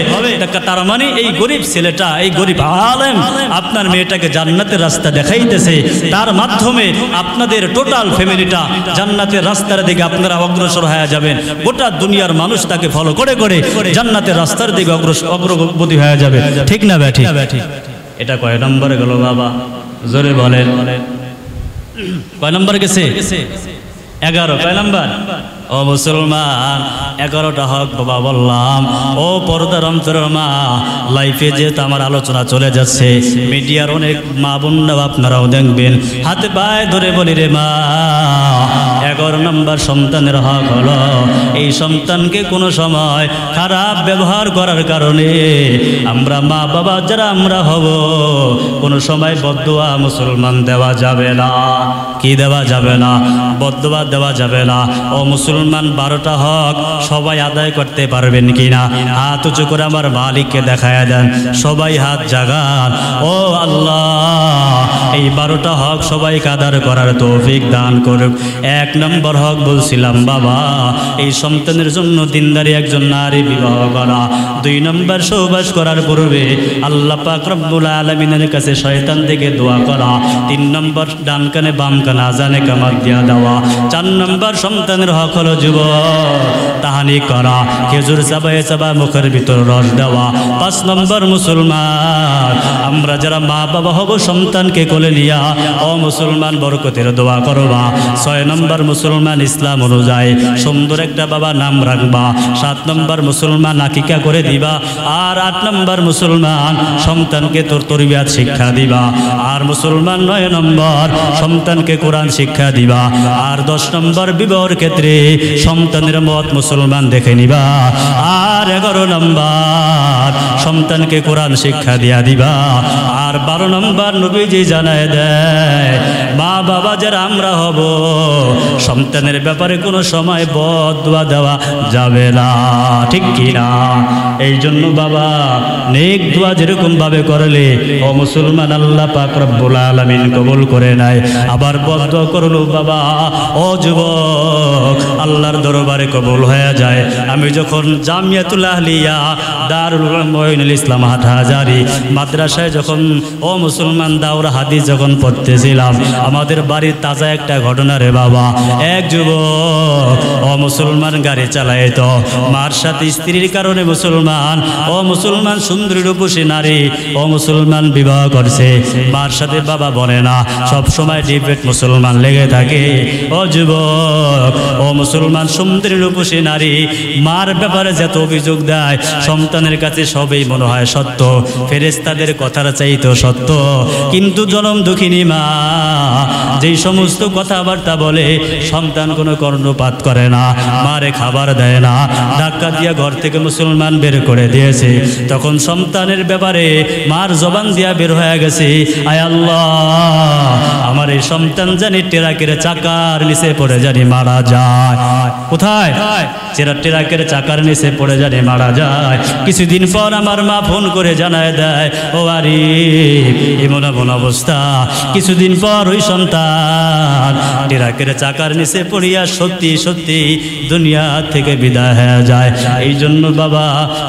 তার মানে এই গরিব ছেলেটা, এই গরিব আলেম আপনার মেয়েটাকে জান্নাতের রাস্তা দেখাইতেছে, তার মাধ্যমে আপনাদের টোটাল ফ্যামিলিটা জান্নাতের রাস্তার দিকে আপনারা অগ্রসর হয়ে যাবেন। গোটা দুনিয়ার মানুষ তাকে ফলো করে করে জান্নাতের রাস্তার দিকে অগ্রগতি হয়ে যাবে, ঠিক না ব্যাঠিক? এটা কয় নম্বরে গেল বাবা? জোরে বলেন। কয় নম্বর গেছে? 11। কয় নম্বর? ও মুসলমান, 11টা হক বাবা বললাম। ও পর্দার অন্তরের মা, লাইফে যেহেতু আমার আলোচনা চলে যাচ্ছে, মিডিয়ার অনেক মা বোনরা আপনারাও দেখবেন, হাতে পায়ে ধরে বলি রে মা, 11 নম্বর সন্তানের হক হলো এই সন্তানকে কোনো সময় খারাপ ব্যবহার করার কারণে আমরা মা বাবা যারা আমরা হব, কোনো সময় বদদুয়া মুসলমান দেওয়া যাবে না। কি দেওয়া যাবে না? বদদুয়া দেওয়া যাবে না। ও মুসলমান, 12টা হক সবাই আদায় করতে পারবেন কিনা? হাত উঁচু করে আমার মালিককে দেখায় দেন, সবাই হাত জাগান। ও আল্লাহ, এই 12টা হক সবাইকে আদায় করার তৌফিক দান করুক। 1 নম্বর হক বলছিলাম বাবা, এই সন্তানের জন্য দিনদারি একজন নারী বিবাহ করা। 2 নম্বর সহবাস করার পূর্বে আল্লাহ পাক রব্বুল আলামিনের কাছে শয়তান থেকে দোয়া করা। 3 নম্বর ডান কানে বাম কানে আজানে কামাত দিয়া দেওয়া। 4 নম্বর সন্তানের হক হলো যুবক তাহানি করা, খেজুর চাবায় চাবা মুখের ভিতর রস দেওয়া। 5 নম্বর মুসলমান, আমরা যারা মা বাবা হব সন্তানকে কোলে নিয়া ও মুসলমান বরকতের দোয়া করবা। 6 নম্বর মুসলমান, ইসলাম অনুযায়ী সুন্দর একটা বাবা নাম রাখবা। 7 নম্বর মুসলমান, আকিকা করে দিবা। আর 8 নম্বর মুসলমান, সন্তানকে তোর তরবিয়াত শিক্ষা দিবা। আর মুসলমান 9 নম্বর, সন্তানকে কোরআন শিক্ষা দিবা। আর 10 নম্বর, বিবাহের ক্ষেত্রে সন্তানের মত মুসলমান দেখে নিবা। আর 11 নম্বর, সন্তানকে কোরআন শিক্ষা দিয়া দিবা। আর 12 নম্বর, নবীজি জানায় দেয়, মা বাবা যারা আমরা হব সন্তানের ব্যাপারে কোনো সময় বদদুয়া দেওয়া যাবে না, ঠিক কি না? এই জন্য বাবা নেক দোয়া যেরকম ভাবে করলে ও মুসলমান আল্লাহ পাক রব্বুল আলামিন কবুল করে নেয়। আবার বদদুয়া করলো বাবা ও যুবক, আল্লাহর দরবারে কবুল হয়ে যায়। আমি যখন জামিয়াতুল আহলিয়া দারুল উলুম মুঈনুল ইসলাম হাটহাজারী মাদ্রাসায় যখন ও মুসলমান দাওরা হাদিস যখন পড়তেছিলাম, আমাদের বাড়ির তাজা একটা ঘটনা রে বাবা। এক যুবক ও মুসলমান গাড়ি চালায়, তো মার সাথে স্ত্রীর কারণে মুসলমান মুসলমান, ও মুসলমান সুন্দরী রূপসী নারী, ও মুসলমান বিবাহ করছে, মার সাথে বাবা বলে না, সব সময় ডিবেট মুসলমান লেগে থাকে। ও যুবক, ও মুসলমান সুন্দরী রূপসী নারী, মার ব্যাপারে যত অভিযোগ দেয় সন্তানের কাছে সবই মনে হয় সত্য, ফেরেশতাদের কথার চাইতেও সত্য। কিন্তু জনম দুঃখিনী মা যেই সমস্ত কথাবার্তা বলে সন্তান কোনো কর্ণপাত করে না, মারে খাবার দেয় না, ধাক্কা দিয়া ঘর থেকে মুসলমান বের করে দিয়েছে। তখন সন্তানের ব্যাপারে মার জবান দিয়া বের হয়ে গেছে, আয় আল্লাহ আমার এই সন্তান জানি ট্রাকের চাকার নিচে পড়ে জানি মারা যায়। কোথায়? ট্রাকের চাকার নিচে পড়ে জানি মারা যায়। কিছুদিন পর আমার মা ফোন করে জানায় দেয়, ও আরে এমন এমন অবস্থা। কিছুদিন পর ওই সন্তান ট্রাকের চাকার নিচে পড়িয়া সত্যি সত্যি দুনিয়া থেকে বিদায় হয়ে যায়। এই জন্য বাবা,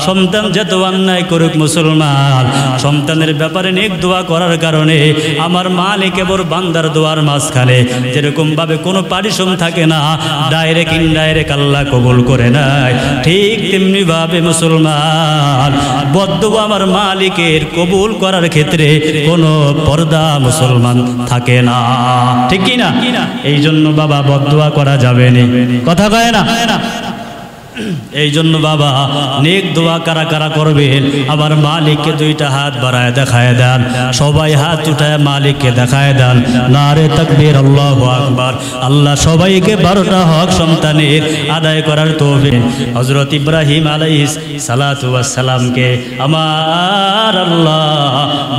সন্তান যত অন্যায় করুক মুসলমান, সন্তানের ব্যাপারে নেক দোয়া করার কারণে আমার মালিক এবার বান্দার দোয়ার মাঝখানে যেরকম ভাবে কোনো পারিশ্রম থাকে না, ডাইরেক্ট ইনডাইরেক্ট আল্লাহ কবুল করে নেয়, ঠিক তেমনি ভাবে মুসলমান বদদোয়া আমার মালিকের কবুল করার ক্ষেত্রে কোনো পর্দা মুসলমান থাকে না, ঠিক কি না? এই জন্য বাবা বদদোয়া করা যাবে না, কথা কয় না। এই জন্য বাবা নেক দোয়া কারা কারা করবেন, আমার মালিককে দুইটা হাত বাড়ায় দেখায় দেন, সবাই হাত উঠায় মালিককে দেখায় দেন, নারে তাকবীর আল্লাহু আকবার। আল্লাহ সবাইকে 12টা হক সন্তানের আদায় করার তৌফিক। হযরত ইব্রাহিম আলাইহিস সালাতু ওয়াস সালামকে আমার আল্লাহ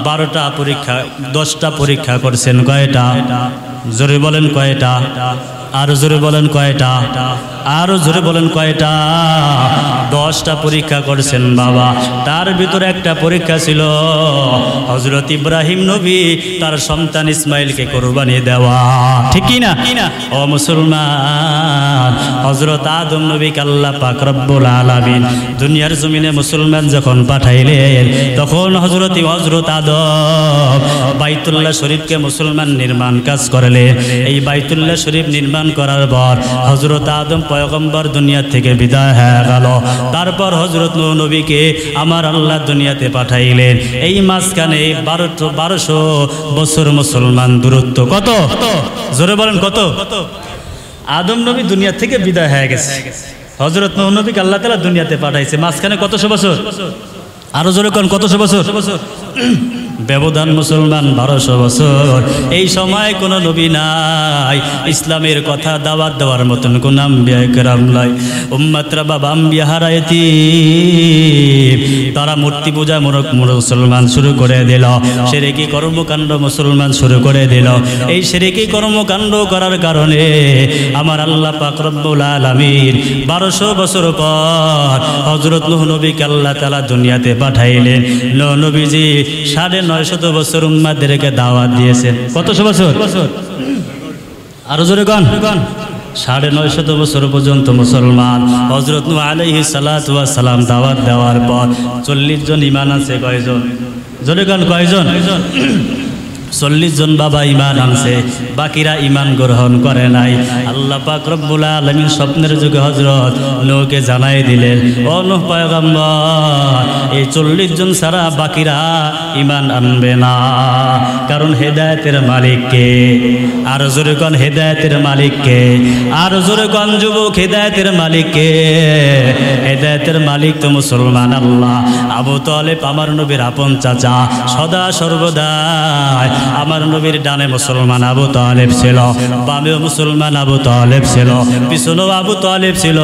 12টা পরীক্ষা, 10টা পরীক্ষা করছেন। কয়টা? জোরে বলেন কয়টা? আরো জোরে বলেন কয়টা? আরো জোরে বলেন কয়টা? 10টা পরীক্ষা করেছেন বাবা। তার ভিতরে একটা পরীক্ষা ছিল হযরত ইব্রাহিম নবী তার সন্তান ইসমাইলকে কুরবানি দেওয়া, ঠিক কি না? ও মুসলমান, হযরত আদম নবীকে আল্লাহ পাক রব্বুল আলামিন দুনিয়ার জমিনে মুসলমান যখন পাঠাইলেন, তখন হযরত আদম বাইতুল্লাহ শরীফকে মুসলমান নির্মাণ কাজ করলেন। এই বাইতুল্লাহ শরীফ নির্মাণ করার পর হযরত আদম পয়গম্বর দুনিয়া থেকে বিদায় হয়ে গেল। তারপর হযরত নূহ নবীকে আমার আল্লাহ দুনিয়াতে পাঠাইলেন। এই মাঝখানে 1200 বছর মুসলমান দূরত্ব। কত? জোরে বলেন কত? আদম নবী দুনিয়া থেকে বিদায় হয়ে গেছে, হযরত নূহ নবীকে আল্লাহ তাআলা দুনিয়াতে পাঠাইছে। মাঝখানে কতশো বছর? আরো জোরে কোন কতশো বছর? ব্যবধান মুসলমান 1200 বছর। এই সময় কোনো নবী নাই, ইসলামের কথা দাওয়াত দেওয়ার মতন কোন আম্বিয়া কেরাম নাই। উম্মতরা বাবা আম্বিয়া হারাইতি, তারা মূর্তি পূজা মুসলমান শুরু করে দিল, শিরকি কর্মকাণ্ড মুসলমান শুরু করে দিল। এই শিরকি কর্মকাণ্ড করার কারণে আমার আল্লাহ পাক রব্বুল আলামিন 1200 বছর পর হযরত নূহ নবীকে আল্লাহ তাআলা দুনিয়াতে পাঠাইলেন। নূহ নবীজি 950 বছর উম্মতদেরকে দাওয়াত দিয়েছেন। কতশো বছর? আরো জোরে গান। 950 বছর পর্যন্ত মুসলমান। হযরত নূহ আলাইহিস সালাতু ওয়াস সালাম দাওয়াত দেওয়ার পর 40 জন ঈমান আছে। কয়জন? জোরে গান। কয়জন? 40 জন বাবা ঈমান আনছে, বাকিরা ঈমান গ্রহণ করে নাই। আল্লাহ পাক রব্বুল আলামিন স্বপ্নের যুগে হযরত নূহকে জানাই দিলেন, ও নূহ পয়গম্বর, এই 40 জন ছাড়া বাকিরা ঈমান আনবে না, কারণ হেদায়েতের মালিক কে? আর জোরে কোন হেদায়েতের মালিক কে? আর জোরে কোন যুবক হেদায়েতের মালিক কে? হেদায়েতের মালিক তো মুসলমান আল্লাহ। আবু তালেব আমার নবীর আপন চাচা, সদা সর্বদা আমার নবীর ডানে মুসলমান আবু তালেব ছিল, বামেও মুসলমান আবু তালেব ছিল, পিছনেও আবু তালেব ছিল,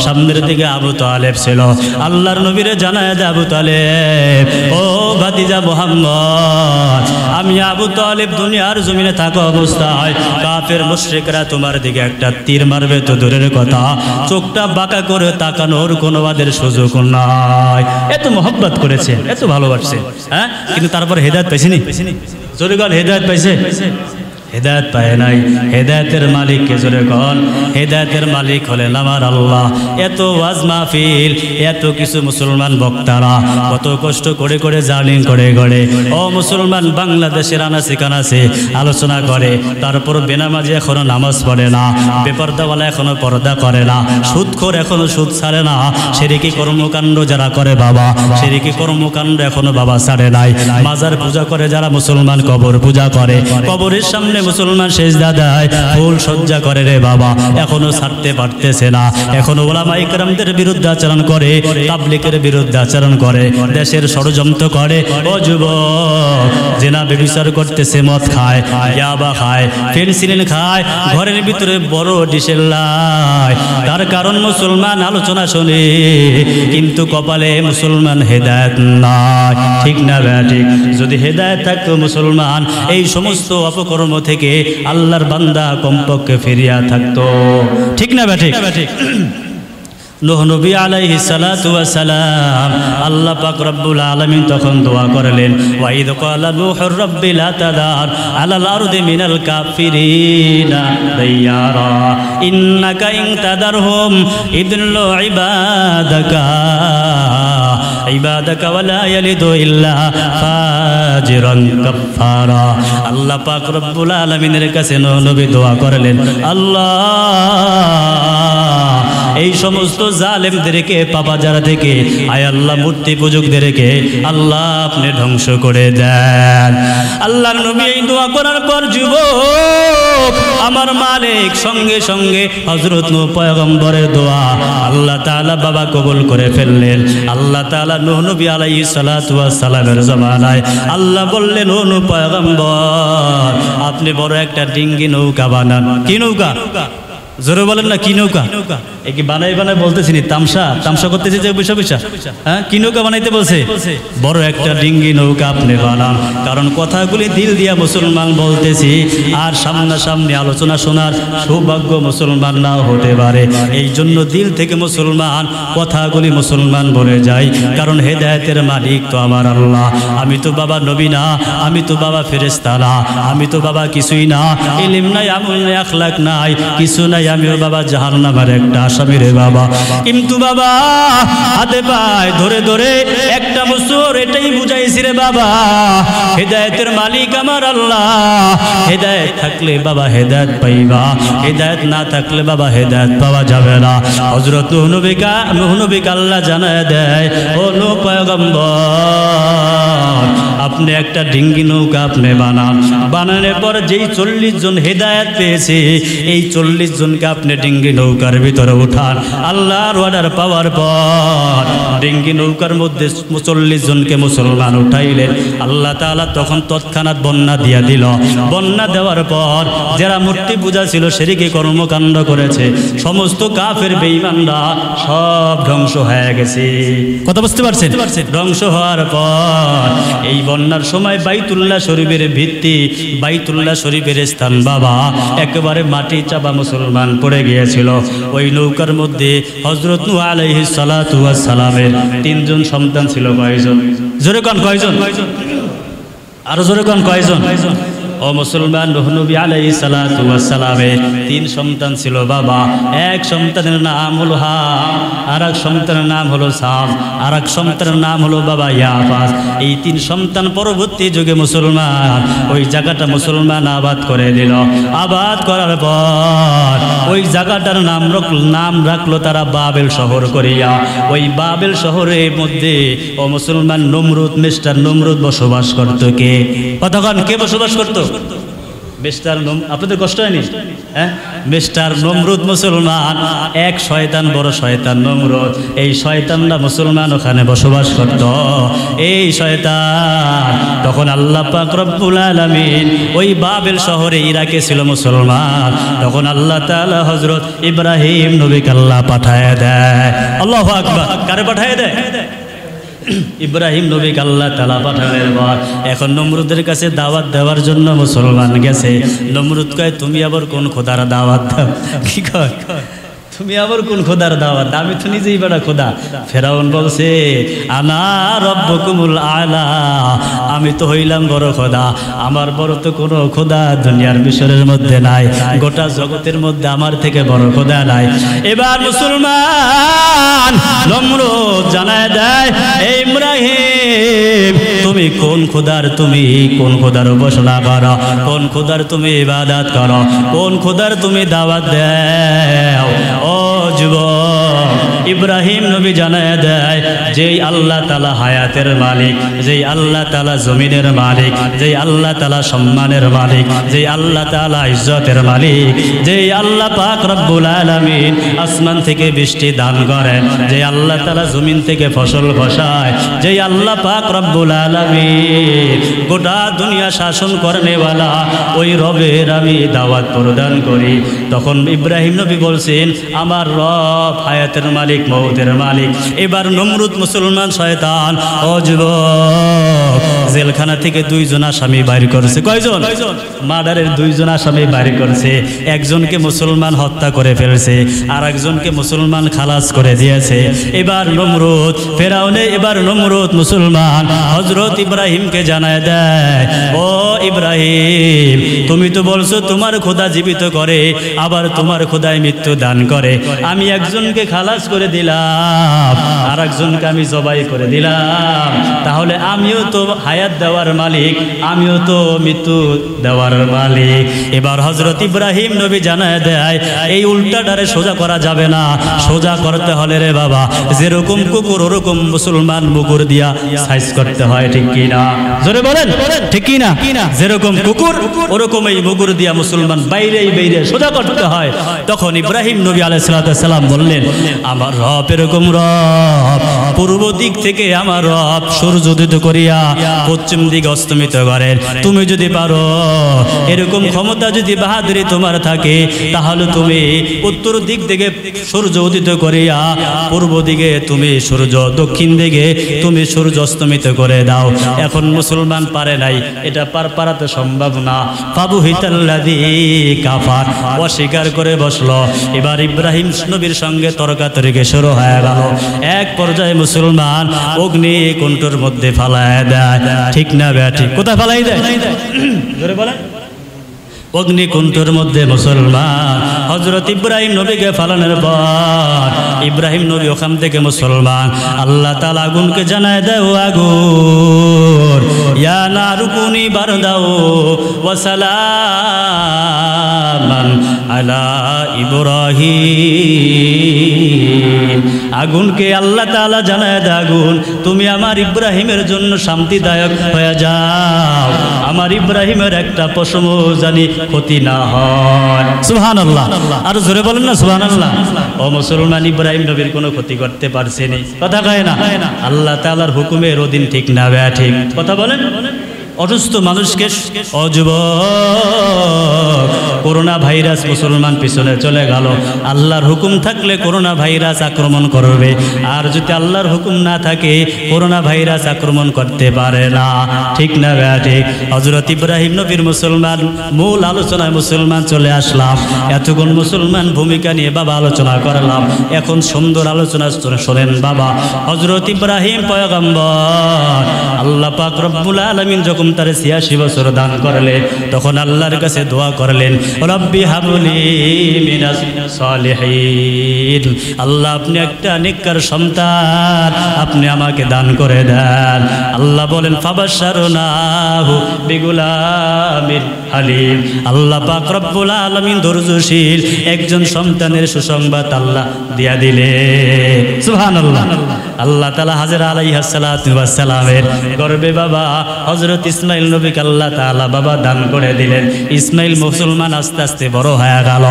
সামনের দিকে আবু তালেব ছিল। আল্লাহর নবীরে জানায় দে আবু তালেব, ও ভাতিজা মুহাম্মদ, আমি আবু তালেব দুনিয়ার জমিনে থাকা অবস্থায় কাফের মুশরিকরা তোমার দিকে একটা তীর মারবে তো দূরের কথা, চোখটা বাঁকা করে তাকানোর কোনো ওদের সুযোগ নাই। এত মহব্বত করেছে, এত ভালোবাসছে, হ্যাঁ, কিন্তু তারপর হেদায়েত পাইছেনি? জোরে গান, হেদায়েত পাইছে? হেদায়েত পায় নাই। হেদায়েতের মালিক কে জোরে কন? হেদায়েতের মালিক হলেন আমার আল্লাহ। এত ওয়াজ মাহফিল, এত কিছু মুসলমান বক্তারা কত কষ্ট করে করে জার্নি করে করে ও মুসলমান বাংলাদেশের আনাচে কানাচে আলোচনা করে, তারপর বেনামাজি এখনো নামাজ পড়ে না, বেপরদাওয়ালা এখনো পর্দা করে না, সুদখোর এখনো সুদ ছাড়ে না, শিরকি কর্মকাণ্ড যারা করে বাবা, শিরকি কর্মকাণ্ড এখনো বাবা ছাড়ে নাই। মাজার পূজা করে যারা মুসলমান, কবর পূজা করে, কবরের সামনে মুসলমান সেজদা দেয়, ফুল সজ্জা করে রে বাবা, এখনো ছাড়তে পারতেছে না। এখনো ওলামা ইকরামদের বিরুদ্ধে আচরণ করে, তাবলীগের বিরুদ্ধে আচরণ করে, দেশের ষড়যন্ত্র করে। ও যুবক, জিনা ব্যভিচার করতেছে, মদ খায়, ইয়াবা খায়, পেনসিলিন খায়, ঘরের ভিতরে বড় ডিসেল লাই। তার কারণ মুসলমান আলোচনা শুনে কিন্তু কপালে মুসলমান হেদায়েত নাই। ঠিক না ঠিক? যদি হেদায়েত থাকতো মুসলমান এই সমস্ত অপকর্ম থেকে আল্লাহর বান্দা কমপক্ষে ফিরিয়া থাকতো। ঠিক না ঠিক? নূহ নবী আলাইহিস সালাতু ওয়াস সালাম, আল্লাহ পাক রব্বুল আলামিন তখন দোয়া করলেন, ওয়া ইদ ক্বালা নূহুর রাব্বি লা তাদার আলাল আরদি মিনাল কাফিরিনা দাইয়ারা ইন্নাকা ইন তাদারহুম ইদল্লু ইবাদাকা ওয়া লা ইয়ালিদু ইল্লা ফাজিরান কাফারা। আল্লাহ পাক রব্বুল আলামিনের কাছে নূহ নবী দোয়া করলেন, আল্লাহ এই সমস্ত জালেমদেরকে, পাপাজারা থেকে, আয় আল্লাহ মূর্তি পূজকদেরকে আল্লাহ আপনি ধ্বংস করে দেন। আল্লাহর নবী এই দোয়া করার পর যুবক আমার মালিক সঙ্গে সঙ্গে হযরত নূহ পয়গম্বরের দোয়া আল্লাহ তাআলা বাবা কবুল করে ফেললেন। আল্লাহ তাআলা নূহ নবী আলাইহিস সালাতু ওয়াস সালামের জামানায় আল্লাহ বললেন, ও নূহ পয়গম্বর আপনি বড় একটা ডিঙ্গি নৌকা বানান। কি নৌকা? জোরে বলেন না, কি নৌকা? এই কি বানাই বানাই বলতেছিনি? তামসা করতেছি যে বৈশা বৈশা, হ্যাঁ? কি নৌকা বানাইতে বলছে? বড় একটা ডিঙ্গি নৌকা আপনি বানান। কারণ কথাগুলি দিল দিয়া মুসলমান বলতেছি, আর সামনাসামনি আলোচনা শোনার সৌভাগ্য মুসলমান নাও হতে পারে। এই জন্য দিল থেকে মুসলমান কথাগুলি মুসলমান বলে যায়। কারণ হেদায়েতের মালিক তো আমার আল্লাহ। আমি তো বাবা নবী না, আমি তো বাবা ফেরেশতা না, আমি তো বাবা কিছুই না। ইলম নাই, আমল নাই, আখলাক নাই, কিছু নাই। আমিও বাবা জাহান্নামের একটা আসামি রে বাবা। কিন্তু বাবা হাতে পায় ধরে ধরে একটা বছর এটাই বুঝাইছি রে বাবা, হেদায়েতের মালিক আমার আল্লাহ। হেদায়েত থাকলে বাবা হেদায়েত পাইবা, হেদায়েত না থাকলে বাবা হেদায়েত পাওয়া যাবে না। হযরত নূহ নবীকে আল্লাহ জানায় দেয়, ও নূহ পয়গম্বর আপনি একটা ডিঙ্গি নৌকা আপনি বানান। বানানোর পর যেই 40 জন হেদায়েত পেয়েছে, এই 40 জনকে আপনি ডিঙ্গি নৌকার ভিতরে উঠান। আল্লাহর অর্ডার পাওয়ার পর ডিঙ্গি নৌকার মধ্যে 40 জনকে মুসলমান উঠাইলেন। আল্লাহ তাআলা তখন তৎক্ষণাৎ বন্যা দিয়া দিল। বন্যা দেওয়ার পর যারা মূর্তি পূজা ছিল, শিরকি কর্মকাণ্ড করেছে, সমস্ত কাফের বেঈমানরা সব ধ্বংস হয়ে গেছে। কথা বুঝতে পারছেন? ধ্বংস হওয়ার পর এই বন্যার সময় বাইতুল্লাহ শরীফের ভিত্তি, বাইতুল্লাহ শরীফের স্থান বাবা একেবারে মাটি চাপা মুসলমান পড়ে গিয়েছিল। ওই নৌকার মধ্যে হযরত নূহ আলাইহিস সালাতু ওয়াস সালামের 3 জন সন্তান ছিল। কয়জন? জোরে কোন কয়জন? আরো জোরে কোন কয়জন? ও মুসলমান, নূহ নবী আলাইহিস সালাতু ওয়াস সালামের 3 সন্তান ছিল বাবা। এক সন্তানের নাম হলো হাম, আর এক সন্তানের নাম হলো সাম, আর এক সন্তানের নাম হলো বাবা ইয়াফাস। এই 3 সন্তান পরবর্তী যুগে মুসলমান ওই জায়গাটা মুসলমান আবাদ করে দিল। আবাদ করার পর ওই জায়গাটার নাম রাখলো তারা বাবেল শহর করিয়া। ওই বাবেল শহরের মধ্যে ও মুসলমান নমরুদ, মিস্টার নমরুদ বসবাস করতো। কতক্ষণ কে বসবাস করতো? মিস্টার আপনাদের কষ্ট হয়নি? হ্যাঁ, মিস্টার নমরুদ মুসলমান, এক শয়তান, বড় শয়তান নমরুদ। এই শয়তানরা মুসলমান ওখানে বসবাস করত। এই শয়তান তখন আল্লাহ পাক রব্বুল আলামিন ওই বাবেল শহরে, ইরাকে ছিল মুসলমান। তখন আল্লাহ তাআলা হযরত ইব্রাহিম নবীকে আল্লাহ পাঠায় দেয়। আল্লাহু আকবার। কারে পাঠায় দেয়? ইব্রাহিম নবীকে আল্লাহ তাআলা পাঠালেন। এখন নমরুদের কাছে দাওয়াত দেওয়ার জন্য মুসলমান গেছে। নমরুদ কয়, তুমি আবার কোন খোদার দাওয়াত দাও? কি কয়? তুমি আবার কোন খোদার দাওয়াত? আমি তো নিজেই বড় খোদা। ফেরাউন বলছে আনা রব্বুকুমুল আলা, আমি তো হইলাম বড় খোদা, আমার বড় তো কোনো খোদা দুনিয়ার মিশরের মধ্যে নাই, গোটা জগতের মধ্যে আমার থেকে বড় খোদা নাই। এবার মুসলমান নমরুদ জানায় দেয়, এই ইব্রাহিম তুমি কোন খোদার, তুমি কোন খোদার উপাসনা করো, কোন খোদার তুমি ইবাদত করো, কোন খোদার তুমি দাওয়াত দাও? ও যুবক, ইব্রাহিম নবী জানায় দেয়, যেই আল্লাহ তাআলা হায়াতের মালিক, যেই আল্লাহ তাআলা জমিনের মালিক, যেই আল্লাহ তাআলা সম্মানের মালিক, যেই আল্লাহ তাআলা ইজ্জতের মালিক, যেই আল্লাহ পাক রব্বুল আলামিন আসমান থেকে বৃষ্টি দান করেন, যেই আল্লাহ তাআলা জমিন থেকে ফসল ফসায়, যেই আল্লাহ পাক রব্বুল আলামিন গোটা দুনিয়া শাসন করেনেওয়ালা, ওই রবের আমি দাওয়াত প্রদান করি। তখন ইব্রাহিম নবী বলছেন, আমার রব হায়াতের মালিক, মউতের মালিক। এবার নমরুদ মুসলমান শয়তান, ও যুবক, জেলখানা থেকে 2 জন আসামি বাইর করেছে। কয়জন? মার্ডারের 2 জন আসামি বাইর করেছে। একজনকে মুসলমান হত্যা করে ফেলছে, আর একজনকে মুসলমান খালাস করে দিয়েছে। এবার নমরুদ ফেরাউনে, এবার নমরুদ মুসলমান হযরত ইব্রাহিমকে জানায় দেয়, ও ইব্রাহিম, তুমি তো বলছো তোমার খোদা জীবিত করে, আবার তোমার খোদায় মৃত্যু দান করে। আমি একজনকে খালাস করে দিলাম, আর একজনকে আমি জবাই করে দিলাম, তাহলে আমিও তো হায়াত দেওয়ার মালিক, আমিও তো মৃত্যু দেওয়ার মালিক। এবার হযরত ইব্রাহিম নবী জানায় দেয়, এই উল্টাটারে সোজা করা যাবে না, সোজা করতে হলে রে বাবা, যেরকম কুকুর ওরকম মুসলমান মুকুর দিয়া সাইজ করতে হয়, ঠিক কি না? জোরে বলেন, ঠিক কি না? যেরকম কুকুর ওরকম এই মুকুর দিয়া মুসলমান বাইরে বাইরে সোজা করতে হয়। তখন ইব্রাহিম নবী আলাইহিস সালাম বললেন, আমার রব এরকম রব, পূর্ব দিক থেকে আমার রব সূর্য উদিত করিয়া পশ্চিম দিকে অস্তমিত করেন। তুমি যদি পারো, এরকম ক্ষমতা যদি বাহাদুরি তোমার থাকে, তাহলে তুমি উত্তর দিক থেকে সূর্য উদিত করিয়া পূর্ব দিকে তুমি সূর্য, দক্ষিণ দিকে তুমি সূর্য অস্তমিত করে দাও। এখন মুসলমান পারে নাই, এটা পারাতে সম্ভব না। ফাবুহিতাল্লাযী কাফার, অস্বীকার করে বসলো। এবার ইব্রাহিম নবীর সঙ্গে তর্কাতর্কি শুরু হয়ে গেল। এক পর্যায়ে মুসলমান অগ্নি কুণ্ডের মধ্যে ফালায় দেয়, ঠিক না ঠিক? কোথায় ফালাই দেয়? জোরে বলেন। অগ্নিকুণ্ডের মধ্যে মুসলমান হযরত ইব্রাহিম নবীকে ফালানোর পর ইব্রাহিম নবী ওখান থেকে মুসলমান, আল্লাহ তাআলা আগুনকে জানায় দেয়, ও আগুন, ইয়া নারু কুনি বারদাও ওয়া সালামান আলা ইব্রাহিম। আগুনকে আল্লাহ তাআলা জানায় দেয়, আগুন, তুমি আমার ইব্রাহিমের জন্য শান্তিদায়ক হয়ে যাও, আমার ইব্রাহিমের একটা পশম জানি ক্ষতি না হয়। সুবহানাল্লাহ। আর জোরে বলেন না সুবহানাল্লাহ। ও মুসলমান, ইব্রাহিম নবীর কোনো ক্ষতি করতে পারছে না, কথা কয় না। আল্লাহ তাআলার হুকুমের অধীন, ঠিক না ঠিক? কথা বলেন। অসুস্থ মানুষকে, অযুবক, করোনা ভাইরাস মুসলমান পিছনে চলে গেল। আল্লাহর হুকুম থাকলে করোনা ভাইরাস আক্রমণ করবে, আর যদি আল্লাহর হুকুম না থাকে করোনা ভাইরাস আক্রমণ করতে পারে না, ঠিক না ঠিক? হযরত ইব্রাহিম নবীর মুসলমান মূল আলোচনায় মুসলমান চলে আসলাম। এতক্ষণ মুসলমান ভূমিকা নিয়ে বাবা আলোচনা করলাম, এখন সুন্দর আলোচনা শোনেন বাবা। হযরত ইব্রাহিম পয়গম্বর, আল্লাহ পাক রব্বুল আলামিন যখন তার 86 বছর দান করলেন, তখন আল্লাহর কাছে দোয়া করলেন, রব্বি হাবলি মিনাস সালিহিন, আল্লাহ আপনি একটা নেককার সন্তান আপনি আমাকে দান করে দেন। আল্লাহ বলেন, ফাবাশশারনাহু বিগুলামিন হালিম, আল্লাহ পাক রব্বুল আলামিন ধৈর্যশীল একজন সন্তানের সুসংবাদ আল্লাহ দিয়া দিলেন। সুবহানাল্লাহ। আল্লাহ তাআলা হাজরা আলাইহিস সালাতু ওয়াস সালামের গর্ভে বাবা হযরত ইসমাইল নবীকে আল্লাহ তাআলা বাবা দান করে দিলেন। ইসমাইল মুসলমান আস্তে আস্তে বড় হয়ে গেল।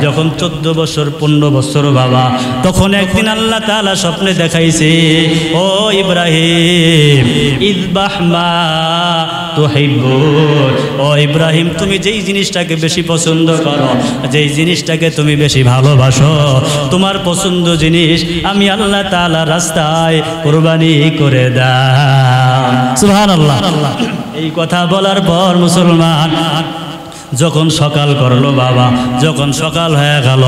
যখন 14 বছর 15 বছর বাবা, তখন একদিন আল্লাহ তাআলা স্বপ্নে দেখাইছে, ও ইব্রাহিম, ইযবাহ মা তুহিব্বুন, ও ইব্রাহিম, তুমি যেই জিনিসটাকে বেশি পছন্দ করো, যেই জিনিসটাকে তুমি বেশি ভালোবাসো, তোমার পছন্দ জিনিস আমি আল্লাহ তাআলা রাস্তায় কুরবানি করে দাও। সুবহানাল্লাহ। এই কথা বলার পর মুসলমান যখন সকাল করলো বাবা, যখন সকাল হয়ে গেল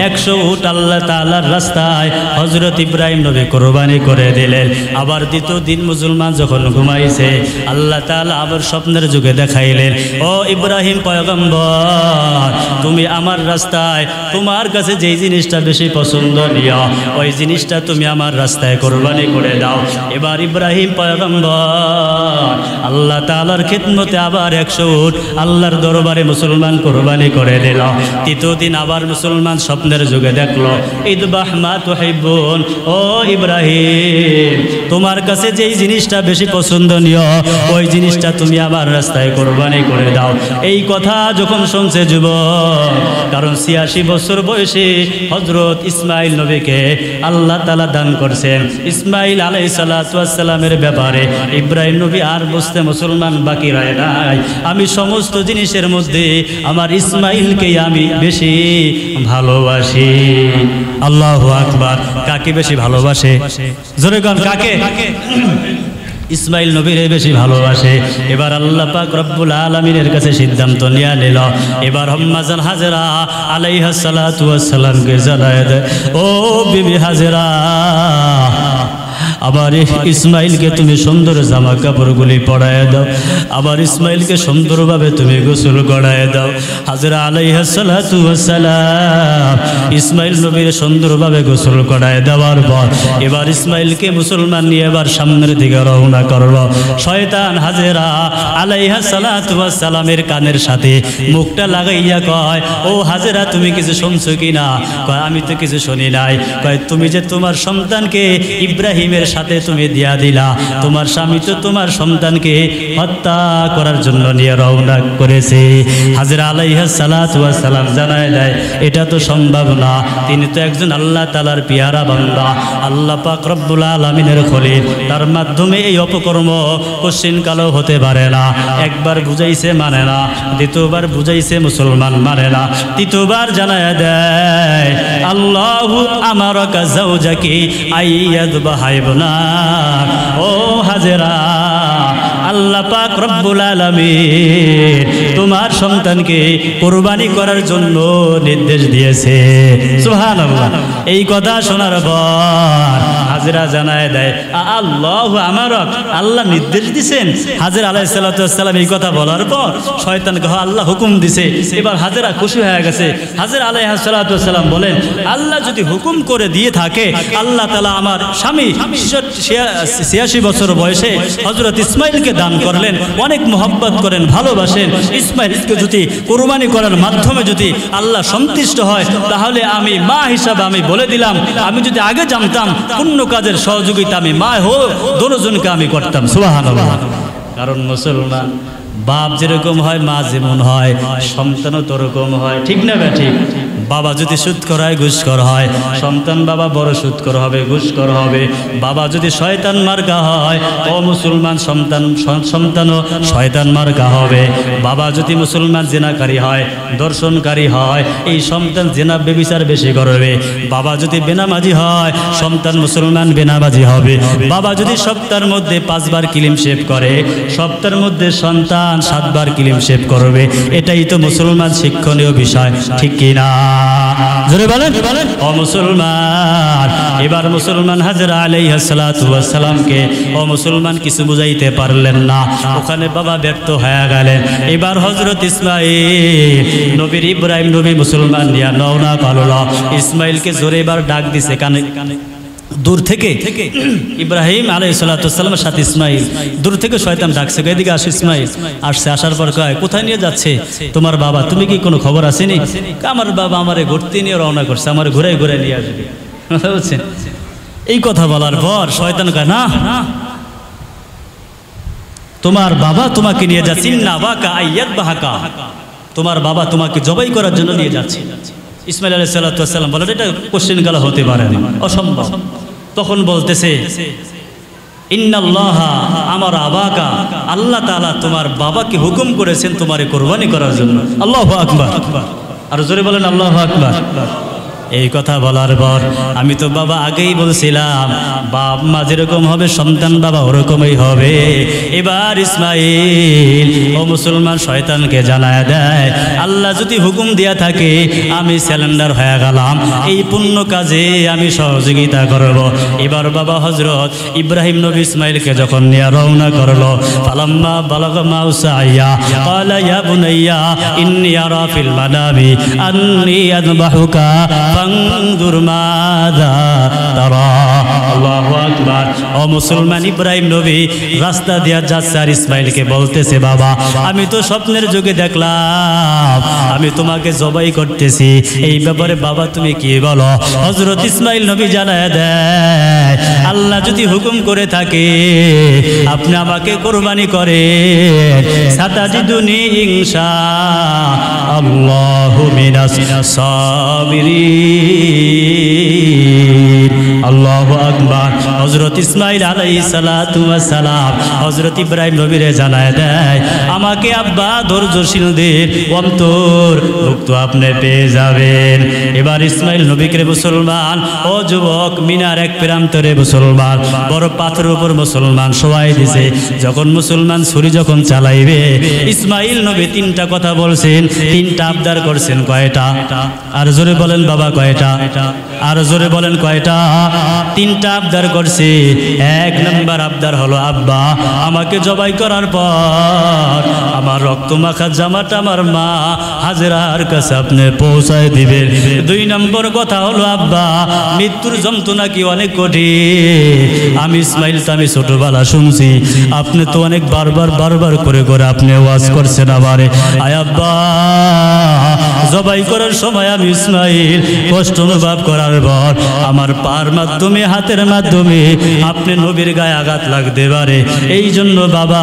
100 উট আল্লাহ তাআলার রাস্তায় হযরত ইব্রাহিম নবী কুরবানি করে দিলেন। আবার দ্বিতীয় দিন মুসলমান যখন ঘুমাইছে আল্লাহ তাআলা আবার স্বপ্নের যুগে দেখাইলেন, ও ইব্রাহিম পয়গম্বর, তুমি আমার রাস্তায় তোমার কাছে যেই জিনিসটা বেশি পছন্দনীয় ওই জিনিসটা তুমি আমার রাস্তায় কুরবানি করে দাও। এবার ইব্রাহিম পয়গম্বর আল্লাহ তাআলার খিদমতে আবার 100 উট আল্লাহর দরবারে মুসলমান কুরবানি করে দিল। তৃতীয় দিন আবার মুসলমান স্বপ্নের যুগে দেখলো, ইদবাহ মা তুহিব্বুন, ও ইব্রাহিম তোমার কাছে যেই জিনিসটা বেশি পছন্দনীয় ওই জিনিসটা তুমি আমার রাস্তায় কুরবানি করে দাও। এই কথা যখন শুনছে যুবক, কারণ 86 বছর বয়সে হযরত ইসমাইল নবীকে আল্লাহ তাআলা দান করছেন, ইসমাইল আলাইহিস সালাতু ওয়াস সালামের ব্যাপারে ইব্রাহিম নবী আর বুঝতে মুসলমান বাকি রয় নাই, আমি সমস্ত জিনিসের মধ্যে আমার ইসমাইলকে আমি বেশি ভালোবাসি। আল্লাহু আকবার। কাকে বেশি ভালোবাসে? জোরে গান, কাকে? ইসমাইল নবীরে বেশি ভালোবাসে। এবার আল্লাহ পাক রব্বুল আলামিনের কাছে সিদ্ধান্ত নিয়ে নিল, এবার আম্মাজান হাজেরা আলাইহাস সালাতু ওয়াস সালামকে জানায় দেয়, ও বিবি হাজেরা, আবার ইসমাইলকে তুমি সুন্দর জামা কাপড়গুলি পরায় দাও, আবার ইসমাইলকে সুন্দরভাবে তুমি গোসল করায় দাও। হাজরা আলাইহিস সালাতু ওয়াস সালাম ইসমাইল নবীর সুন্দরভাবে গোসল করায় দেওয়ার পর এবার ইসমাইলকে মুসলমান নিয়ে এবার সামনের দিকে রওনা করল। শয়তান হাজরা আলাইহিস সালাতু ওয়াস সালামের কানের সাথে মুখটা লাগাইয়া কয়, ও হাজরা তুমি কিছু শুনছো কিনা? কয় আমি তো কিছু শুনি নাই। কয় তুমি যে তোমার সন্তানকে ইব্রাহিমের সাথে তুমি দিয়া দিলা, তোমার স্বামী তো তোমার সন্তানকে হত্যা করার জন্য নিয়ে রওনা করেছে। হাজরা আলাইহিস সালাতু ওয়াস সালাম জানায় দেয়, এটা তো সম্ভব না, তিনি তো একজন আল্লাহ তাআলার পিয়ারা বান্দা, আল্লাহ পাক রব্বুল আলামিনের খলিল, তার মাধ্যমে এই অপকর্ম কোশ্চিন কালো হতে পারে না। একবার বুঝাইছে মানে না, দ্বিতীয়বার বুঝাইছে মুসলমান মানে না, তৃতীয়বার জানায় দেয়, আল্লাহু আমারাকা যাওজাকি আইয়াদবাহাইবনা, ও হাজেরা আল্লাহ পাক রব্বুল আলামিন তোমার সন্তানকে কুরবানি করার জন্য নির্দেশ দিয়েছে। সুবহানাল্লাহ। এই কথা শোনার পর হাজরা জানায় দেয়, আল্লাহু আমারাক, আল্লাহ নির্দেশ দিয়েছেন। হাজরা আলাইহিস সালাতু ওয়াস সালাম এই কথা বলার পর শয়তানকে আল্লাহ হুকুম দিছে। এবার হাজরা খুশি হয়ে গেছে। হাজরা আলাইহিস সালাতু ওয়াস সালাম বলেন, আল্লাহ যদি হুকুম করে দিয়ে থাকে, আল্লাহ তাআলা আমার স্বামী 86 বছর বয়সে হযরত ইসমাইলকে দান করলেন, অনেক মোহাব্বত করেন, ভালোবাসেন। ইসমাইলকে যদি কুরবানি করার মাধ্যমে যদি আল্লাহ সন্তুষ্ট হয়, তাহলে আমি মা হিসাবে আমি বলে দিলাম, আমি যদি আগে জানতাম পূর্ণ কাজের সহযোগিতা আমি মা হো দুজনকে আমি করতাম। সুবহানাল্লাহ। কারণ মুসলমান বাপ যেরকম হয় মা যেমন হয়, সন্তানও তোরকম হয়, ঠিক না ঠিক? বাবা যদি সুদখোর হয়, ঘুষখোর হয়, সন্তান বাবা বড় সুদখোর হবে, ঘুষখোর হবে। বাবা যদি শয়তান মার্কা হয়, ও মুসলমান সন্তানও শয়তান মার্কা হবে। বাবা যদি মুসলমান জিনাকারী হয়, দর্শনকারী হয়, এই সন্তান জিনা ব্যভিচার বেশি করবে। বাবা যদি বেনামাজি হয়, সন্তান মুসলমান বেনামাজি হবে। বাবা যদি সপ্তাহের মধ্যে 5 বার ক্লিন শেভ করে, সপ্তাহের মধ্যে সন্তান 7 বার ক্লিন শেভ করবে। এটাই তো মুসলমান শিক্ষণীয় বিষয়, ঠিক কিনা? জোরে বলেন। ও মুসলমান, এবার মুসলমান হাজরা আলাইহিস সালাতু ওয়াস সালামকে ও মুসলমান কিছু বুঝাইতে পারলেন না, ওখানে বাবা ব্যর্থ হয়ে গেলেন। এবার হযরত ইসমাইল নবীর ইব্রাহিম নবী মুসলমান নিয়া রওনা করল। ইসমাইলকে জোরে এবার ডাক দিছে কানে দূর থেকে, ইব্রাহিম আলাইহিস সালাতু ওয়াস সালামের সাথে ইসমাইল দূর থেকে শয়তান ডাকছে, এদিকে আসো। ইসমাইল আসছে, আসার পর কয়, কোথায় নিয়ে যাচ্ছে তোমার বাবা? তুমি কি কোনো খবর আসেনি? আমার বাবা আমারে ঘুরতে নিয়ে রওনা করছে, আমার ঘুরে ঘুরে নিয়ে আসবে, বুঝছেন? এই কথা বলার পর শয়তান কয়, না, তোমার বাবা তোমাকে নিয়ে যাচ্ছে, ইন্না বাকা আইয়াদবাহাকা, তোমার বাবা তোমাকে জবাই করার জন্য নিয়ে যাচ্ছে। ইসমাইল আলাইহিস সালাতু ওয়াস সালাম বলেন, এটা কোশ্চেন গালা হতে পারে না, অসম্ভব। তখন বলতেছে, ইন্নাল্লাহা আমার আবাকা, আল্লাহ তাআলা তোমার বাবাকে হুকুম করেছেন তোমারে কুরবানি করার জন্য। আল্লাহু আকবার। আর জোরে বলেন আল্লাহু আকবার। এই কথা বলার পর আমি তো বাবা আগেই বলছিলাম বাপ মা যেরকম হবে সন্তান বাবা ওরকমই হবে। এবার ইসমাইল ও মুসলমান শয়তানকে জানায় দেয়, আল্লাহ যদি হুকুম দিয়া থাকে আমি স্যালেন্ডার হয়ে গেলাম, এই পুণ্য কাজে আমি সহযোগিতা করব। এবার বাবা হযরত ইব্রাহিম নবী ইসমাইলকে যখন নিয়ে রওনা করলো, ফালাম্মা বালাগা মাউসাইয়া ক্বালা ইয়া বুনাইয়া ইন্নী আরা ফিল মানামি আন্নী আযবাহুকা ফানজুর মাযা তারা। আল্লাহু আকবার। ও মুসলমান, ইব্রাহিম নবী রাস্তা দিয়া যাচ্ছে আর ইসমাইলকে বলতেছে, বাবা আমি তো স্বপ্নের যুগে দেখলাম আমি তোমাকে জবাই করতেছি, এই ব্যাপারে বাবা তুমি কি বলো? হযরত ইসমাইল নবী জানায় দেয়, আল্লাহ যদি হুকুম করে থাকে আপনি আমাকে কুরবানি করেন, সাতাজিদুনি ইনশাআল্লাহু মিনাস সাবিরিন। আল্লাহু আকবার। হযরত ইসমাইল আলাইহিস সালাতু ওয়াস সালাম হযরত ইব্রাহিম নবীরে জানায় দেয়, আমাকে আব্বা ধৈর্যশীলদের অন্তর্ভুক্ত আপনি পেয়ে যাবেন। এবার ইসমাইল নবীকে মুসলমান ও যুবক মিনার এক প্রান্তরে মুসলমান বড় পাথরের উপর মুসলমান শোয়াই দিছে। যখন মুসলমান ছুরি যখন চালাইবে, ইসমাইল নবী তিনটা কথা বলছেন, তিনটা আবদার করছেন। কয়টা? আর জোরে বলেন বাবা কয়টা? আর জোরে বলেন কয়টা? তিনটা আবদার করছে। এক নম্বর আবদার হলো, আব্বা আমাকে জবাই করার পর আমার রক্ত মাখা জামাটা আমার মা হাজেরার কাছে আপনি পৌঁছায় দিবেন। দুই নম্বর কথা হলো, আব্বা মৃত্যুর যন্ত্রণা কি অনেক কঠিন, আমি ইসমাইল তো আমি ছোটবেলা শুনছি, আপনি তো অনেক বারবার করে আপনি ওয়াজ করছেন আমারে। আয় আব্বা জবাই করার সময় আমি ইসমাইল কষ্ট অনুভব করার পর আমার পার মাধ্যমে হাতের মাধ্যমে আপনি নবীর গায়ে আঘাত লাগতে পারে, এই জন্য বাবা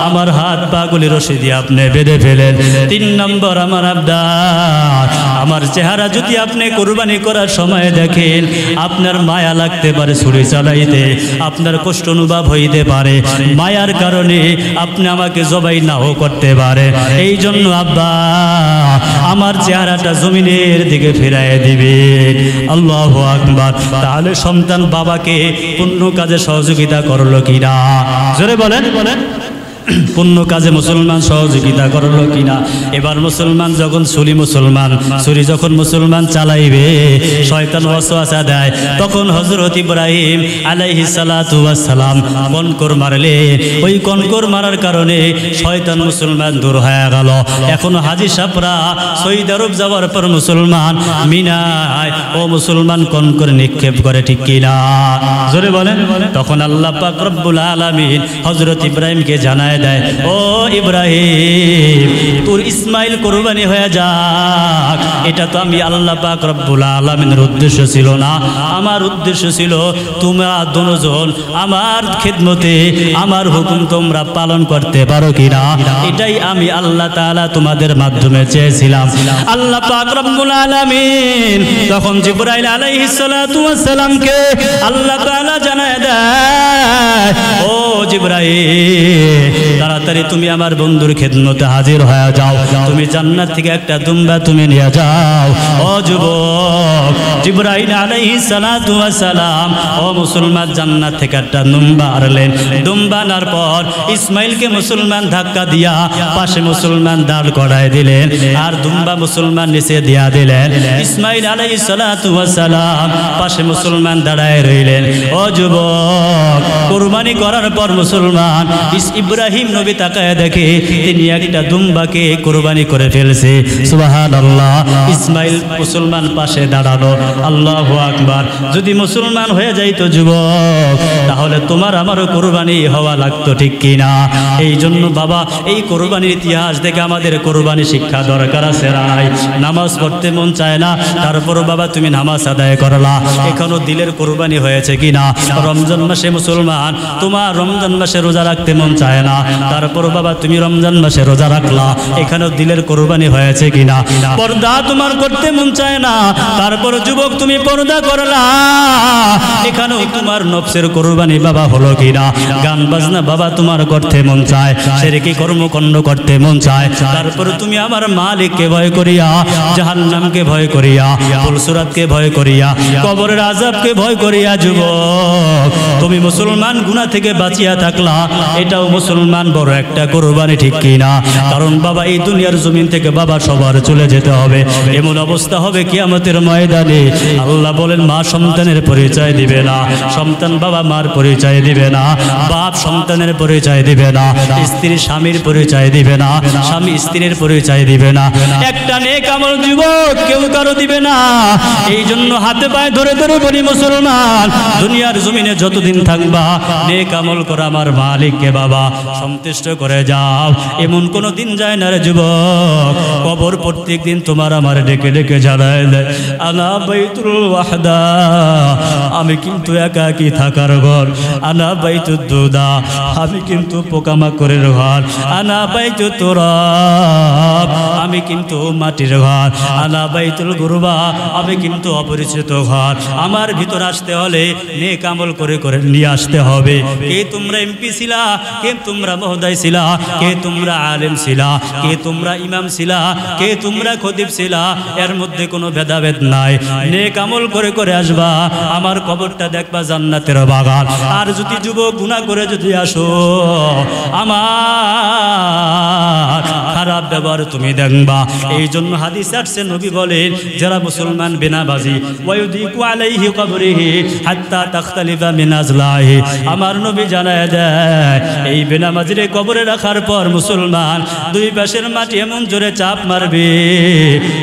আমার হাত পাগুলি রশি দিয়ে আপনি বেঁধে ফেলেন। তিন নম্বর আমার আবদার, আমার চেহারা যদি আপনি কুরবানি করার সময় দেখেন আপনার মায়া লাগতে পারে, ছুরি চালাইতে আপনার কষ্ট অনুভব হইতে পারে, মায়ার কারণে আপনি আমাকে জবাই নাও করতে পারে, এই জন্য আব্বা আমার চেহারাটা জমিনের দিকে ফিরাইয়ে দিবে। আল্লাহু আকবার। তাহলে সন্তান বাবাকে পুণ্য কাজে সহযোগিতা করলো কিনা? জোরে বলেন। পুণ্য কাজে মুসলমান সহযোগিতা করলো কিনা? এবার মুসলমান যখন ছুরি যখন মুসলমান চালাইবে, শয়তান ওয়াসওয়াসা দেয়, তখন হযরত ইব্রাহিম আলাইহিস সালাতু ওয়াস সালাম কনকর মারলে, ওই কনকর মারার কারণে শয়তান মুসলমান দূর হয়ে গেল। এখন হাজী সাপরা সৌদি আরব যাওয়ার পর মুসলমান মিনায় ও মুসলমান কনকর নিক্ষেপ করে, ঠিক কিনা? জোরে বলেন। তখন আল্লাহ পাক রব্বুল আলামিন হযরত ইব্রাহিমকে জানায় দেয়, ও ইব্রাহিম তোর ইসমাইল কুরবানি হয়ে যাক, এটা তো আমি আল্লাহ পাক রব্বুল আলামিনের উদ্দেশ্য ছিল না, আমার উদ্দেশ্য ছিল তোমরা দুজন আমার খিদমতে আমার হুকুম তোমরা পালন করতে পারো কিনা, এটাই আমি আল্লাহ তাআলা তোমাদের মাধ্যমে চেয়েছিলাম। আল্লাহ পাক রব্বুল আলামিন তখন জিবরাইল আলাইহিস সালাতু ওয়াস সালামকে আল্লাহ তাআলা জানায় দেয়, ও জিবরাইল তাড়াতাড়ি তুমি আমার বন্ধুর খেদমতে হাজির হয়ে যাও, তুমি জান্নাত থেকে একটা দুম্বা তুমি নিয়ে যাও। ও যুবক, জিবরাইল আলাইহিস সালাতু ওয়াস সালাম ও মুসলমান জান্নাত থেকে একটা দুম্বা আনলেন। দুম্বা আনার পর ইসমাইলকে মুসলমান ধাক্কা দিয়া পাশে মুসলমান দাঁড় করায় দিলেন, আর দুম্বা মুসলমান নিচে দিয়া দিলেন। ইসমাইল আলাইহিস সালাতু ওয়াস সালাম পাশে মুসলমান দাঁড়ায় রইলেন। ও যুবক, কুরবানি করার পর মুসলমান ইব্রাহিম নবী তাকায় দেখে তিনি একটা দুম্বাকে কুরবানি করে ফেলছে। সুবহানাল্লাহ। ইসমাইল মুসলমান পাশে দাঁড়ানো। আল্লাহু আকবার। যদি মুসলমান হয়ে যাইতো যুবক, তাহলে তোমার আমারও কুরবানি হওয়া লাগতো, ঠিক কিনা? এই জন্য বাবা এই কুরবানির ইতিহাস থেকে আমাদের কুরবানি শিক্ষা দরকার আছে। রাই নামাজ পড়তে মন চায় না, তারপরও বাবা তুমি নামাজ আদায় করলা, এখনো দিলের কুরবানি হয়েছে কিনা? রমজান মাসে মুসলমান তোমার রমজান রমজান মাসে রোজা রাখতে মন চায় না, তারপর বাবা তুমি রমজান মাসে রোজা রাখলা, এখানেও দিলের কোরবানি হয়েছে কিনা? পর্দা তোমার করতে মন চায় না, তারপর যুবক তুমি পর্দা করলা, এখানেও তোমার নফসের কোরবানি বাবা হলো কিনা? গান বাজনা বাবা তোমার করতে মন চায়, শিরকি কর্মকাণ্ড করতে মন চায়, তারপর তুমি আমার মালিককে ভয় করিয়া, জাহান্নামকে ভয় করিয়া, ফুলসুরাতকে ভয় করিয়া, কবরের আযাবকে ভয় করিয়া যুবক তুমি মুসলমান গুনাহ থেকে বাঁচিয়া থাকলা, এটাও মুসলমান বড় একটা কোরবানি, ঠিক কিনা? কারণ বাবা এই দুনিয়ার জমিন থেকে বাবা সবার চলে যেতে হবে, এমন অবস্থা হবে কিয়ামতের ময়দানে। আল্লাহ বলেন মা সন্তানের পরিচয় দিবে না, সন্তান বাবা মার পরিচয় দিবে না, বাপ সন্তানের পরিচয় দিবে না, স্ত্রী স্বামীর পরিচয় দিবে না, স্বামী স্ত্রীর পরিচয় দিবে না, একটা নেক আমল যুবক কেউ কারো দিবে না। এই জন্য হাতে পায়ে ধরে ধরে বলি মুসলমান, দুনিয়ার জমিনে যতদিন থাকবা নেক আমল করে আমার মালিককে বাবা সন্তুষ্ট করে যাও, এমন কোনো দিন যায় না রে যুবক, কবর প্রত্যেক দিন তোমার আমার ডেকে ডেকে জানায় দেয় আনা বাইতুল ওয়াহদা, আমি কিন্তু একাকী থাকার ঘর, আনা বাইতুদ দুদা, আমি কিন্তু পোকামাকড়ের ঘর, আনা বাইতুত তুরাব, আমি কিন্তু মাটির ঘর, আনা বাইতুল গুরবা, আমি কিন্তু অপরিচিত ঘর। আমার ভিতর আসতে হলে নেক আমল করে করে নিয়ে আসতে হবে। কে তোমরা এমপি ছিলা, কে তোমরা মহোদয় ছিলা, কে তোমরা আলেম ছিলা, কে তোমরা ইমাম ছিলা, কে তোমরা খতিব ছিলা, এর মধ্যে কোনো ভেদাভেদ নাই। নেক আমল করে করে আসবা, আমার কবরটা দেখবা জান্নাতের বাগান। আর যদি যুবক গুনাহ করে যদি আসো, আমার খারাপ ব্যবহার তুমি দেখবা। এই জন্য হাদিস আসছে, নবী বলেন যারা মুসলমান বেনামাজি ওয়ায়ুদিকু আলাইহি কবরিহি হাত্তা তাখতালিফা মিন আজলাহি, আমার নবী জানায় দেয় এই বেনামাজিরে কবরে রাখার পর মুসলমান দুই পাশের মাটি এমন জোরে চাপ মারবে,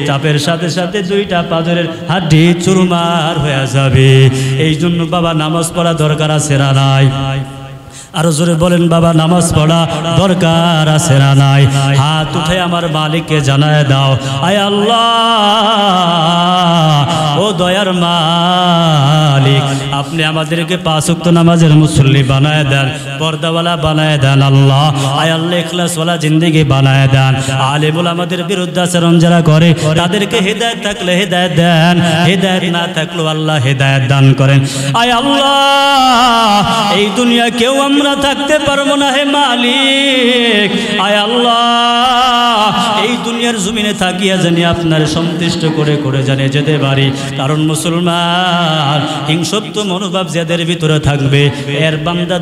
চাপের সাথে সাথে দুইটা পাজরের হাড্ডি চুরমার হয়ে যাবে। এই জন্য বাবা নামাজ পড়া দরকার আছে না নাই? আরো জোরে বলেন বাবা নামাজ পড়া দরকার আছে না নাই? হাত উঠে আমার মালিককে জানায় দাও, আয় আল্লাহ ও দয়ার মালিক, আপনি আমাদেরকে পাঁচ ওয়াক্ত নামাজের মুসল্লি বানায় দেন, পর্দাওয়ালা বানায় দেন আল্লাহ, আয় আল্লাহ ইখলাসওয়ালা জিন্দেগি বানায় দেন। আলেমুল আমাদের বিরুদ্ধাচরণ যারা করে তাদেরকে হেদায়েত থাকলে হেদায়েত দেন, হেদায়েত না থাকলেও আল্লাহ হেদায়েত দান করেন। আয় আল্লাহ এই দুনিয়া কেউ আমরা থাকতে পারবো না হে মালিক, আয় আল্লাহ এই দুনিয়ার জমিনে থাকিয়া জানি আপনার সন্তুষ্ট করে করে জানি যেতে পারি। কারণ মুসলমান হিংসত্ব মনোভাব যাদের ভিতরে থাকবে, এর বান্দা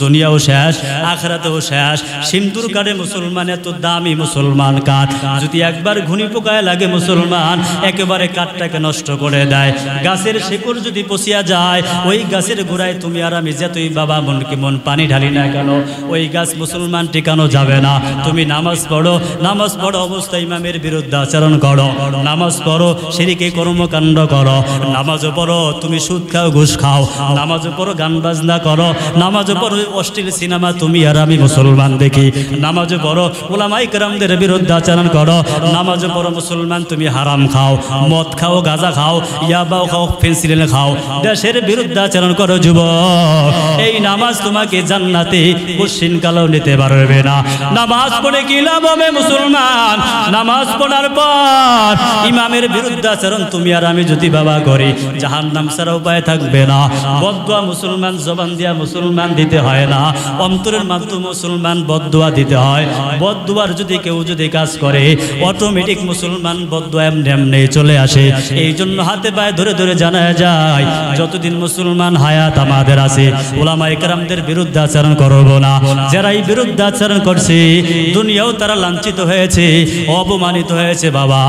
দুনিয়াও শেষ, আখিরাতেও শেষ। সিন্দুর কাটে মুসলমান, এত দামি মুসলমান কাঠ যদি একবার ঘুনি পোকায় লাগে মুসলমান একেবারে কাঠটাকে নষ্ট করে দেয়। গাছের শেকড় যদি পচিয়া যায়, ওই গাছের গোড়ায় তুমি আর আমি যতই বাবা মনকে মন পানি ঢালি না কেন, ওই গাছ মুসলমান টিকানো যাবে না। তুমি নামাজ পড়ো, নামাজ পড়ো অবস্থায় ইমামের বিরুদ্ধে আচরণ করো, নামাজ পড়ো শিরকি কর্মকাণ্ড করো, নামাজ পড়ো তুমি সুদ খাও ঘুষ খাও, নামাজ পড়ো গান বাজনা করো, নামাজ পড়ো অশ্লীল সিনেমা তুমি আর আমি মুসলমান দেখি, নামাজ পড়ো উলামায়ে কেরামদের বিরুদ্ধে আচরণ করো, নামাজ পড়ো মুসলমান তুমি হারাম খাও, মদ খাও, গাঁজা খাও, ইয়াবাও খাও, ফেন্সিডিল খাও, দেশের বিরুদ্ধে আচরণ করো যুবক, এই নামাজ তোমাকে জান্নাতে কোশ্চিন কালেও নিতে পারবে না। নামাজ পড়ে কি লাভ হবে মুসলমান? নামাজ পড়ার পর ইমামের বিরুদ্ধে আচরণ তুমি আর আমি যদি বাবা করি, জাহান্নাম ছাড়া উপায় থাকবে না। বদদুয়া মুসলমান জবান দিয়া মুসলমান দিতে হয় না, অন্তরের মাধ্যমে মুসলমান বদদুয়া দিতে হয়। বদদুয়ার যদি কেউ যদি কাজ করে অটোমেটিক মুসলমান বদদুয়া এমনি চলে আসে। এই জন্য হাতে পায়ে ধরে ধরে জানা যায় যতদিন মুসলমান হায়াত আমাদের আছে উলামায়ে কেরামদের বিরুদ্ধে আচরণ করব না। যারা এই বিরুদ্ধে আচরণ করছে দুনিয়াও তারা লাঞ্ছিত হয়েছে, অপমানিত হয়েছে বাবা,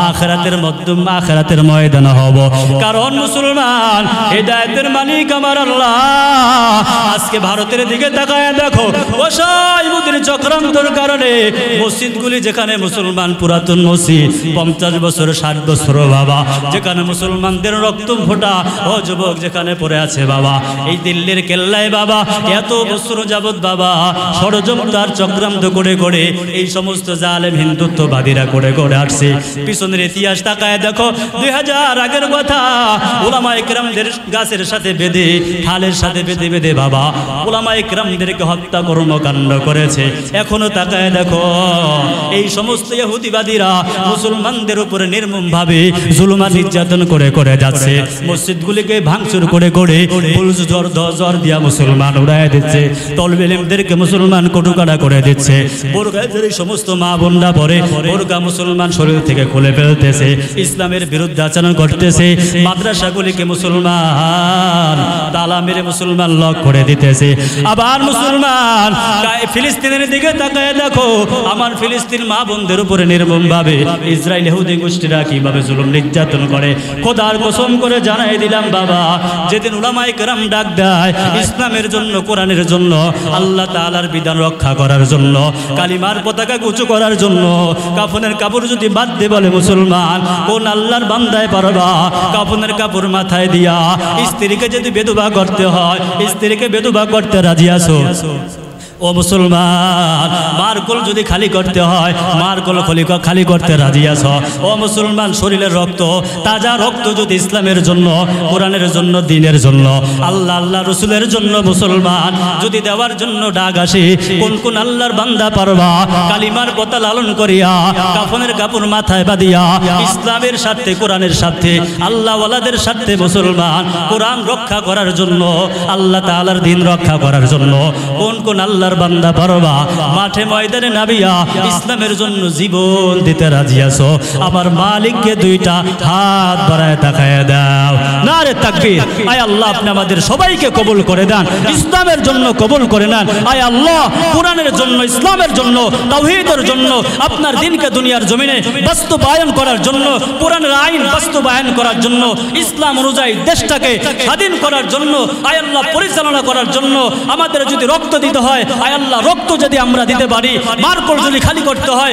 আখিরাতের ময়দানে হব। কারণ মুসলমান হেদায়েতের মালিক আমার আল্লাহ। আজকে ভারতের দিকে তাকায় দেখো, ওসাইবুদ্দিন চক্রান্তর কারণে মসজিদগুলি যেখানে মুসলমান পুরাতন মসজিদ 50 বছর 60 বছর বাবা, যেখানে মুসলমানদের রক্ত ফোটা ও যুবক যেখানে পড়ে আছে বাবা, এই দিল্লির কেল্লায় বাবা এত বছর যাবত বাবা ষড়যন্ত্র চক্রান্ত করে করে এই সমস্ত যা জালেম হিন্দুত্ববাদীরা করে করে আসছে। পিছনের ইতিহাস তাকায় দেখো, 2000 আগের কথা। উলামায়ে কেরামদের গাছের সাথে বেঁধে, খালের সাথে বেঁধে বেঁধে বাবা উলামায়ে কেরামদেরকে হত্যা কর্মকাণ্ড করেছে। এখনো তাকায় দেখো, এই সমস্ত ইহুদিবাদীরা মুসলমানদের উপরে নির্মমভাবে জুলুম আর নির্যাতন করে করে যাচ্ছে। মসজিদগুলিকে ভাঙচুর করে করে বুলডোজার দরজার দিয়া মুসলমান উড়ায় দিচ্ছে। তলবে ইলমদেরকে মুসলমান কটুকাটা করে দিচ্ছে। বোরকাদের এই সমস্ত মা বোনরা পরে বোরকা মুসলমান শরীর থেকে খুলে ফেলতেছে, ইসলামের বিরুদ্ধে আচরণ করতেছে। মাদ্রাসাগুলিকে মুসলমান তালা মেরে মুসলমান লক করে দিতেছে। আবার মুসলমান ফিলিস্তিনের দিকে তাকায় দেখো, আমার ফিলিস্তিন মা বোনদের উপরে নির্মমভাবে ইসরায়েল ইহুদি গোষ্ঠীরা কিভাবে জুলুম নির্যাতন করে। খোদার কসম করে জানাই দিলাম বাবা, যেদিন উলামায়ে কেরাম ডাক দেয় ইসলামের জন্য, কোরআনের জন্য, আল্লাহ তাআলার বিধান রক্ষা করার জন্য, কালিমার পতাকা উঁচু করার জন্য, কাফনের কাপড় যদি বাদ দে বলে মুসলমান, কোন আল্লাহর বান্দায় পারবা কাফনের কাপড় মাথায় দিয়া স্ত্রীকে যদি বেদুবা করতে হয়, স্ত্রীকে বেদুবা করতে রাজি আছো? ও মুসলমান, মারকল যদি খালি করতে হয়, মারকল খালি করতে রাজি আছো? ও মুসলমান, শরীরের রক্ত, তাজা রক্ত যদি ইসলামের জন্য, কোরআনের জন্য, দ্বীনের জন্য, আল্লাহ আল্লাহ রসুলের জন্য মুসলমান যদি দেওয়ার জন্য ডাক আসে, কোন কোন আল্লাহর বান্দা পারবা কালিমার পতাকা লালন করিয়া কাফনের কাপড় মাথায় বাঁধিয়া ইসলামের স্বার্থে, কোরআনের স্বার্থে, আল্লাহ ওয়ালাদের স্বার্থে মুসলমান কোরআন রক্ষা করার জন্য, আল্লাহ তাআলার দ্বীন রক্ষা করার জন্য কোন কোন আল্লাহর বান্দা পারবা মাঠে ময়দানে নামিয়া ইসলামের জন্য জীবন দিতে রাজি আছো? আমার মালিককে দুইটা হাত বাড়ায় তাকায় দাও। নারে তাকবীর! আয় আল্লাহ, আপনি আমাদের সবাইকে কবুল করে দেন, ইসলামের জন্য কবুল করে নেন। আয় আল্লাহ, কোরআনের জন্য, ইসলামের জন্য, তাওহীদের জন্য, আপনার দ্বীনকে দুনিয়ার জমিনে বাস্তবায়ন করার জন্য, কোরআনের আইন বাস্তবায়ন করার জন্য, ইসলাম অনুযায়ী দেশটাকে স্বাধীন করার জন্য, আয় আল্লাহ পরিচালনা করার জন্য আমাদের যদি রক্ত দিতে হয়, আয় আল্লাহ রক্ত যদি আমরা দিতে পারি, মারকল যদি খালি করতে হয়,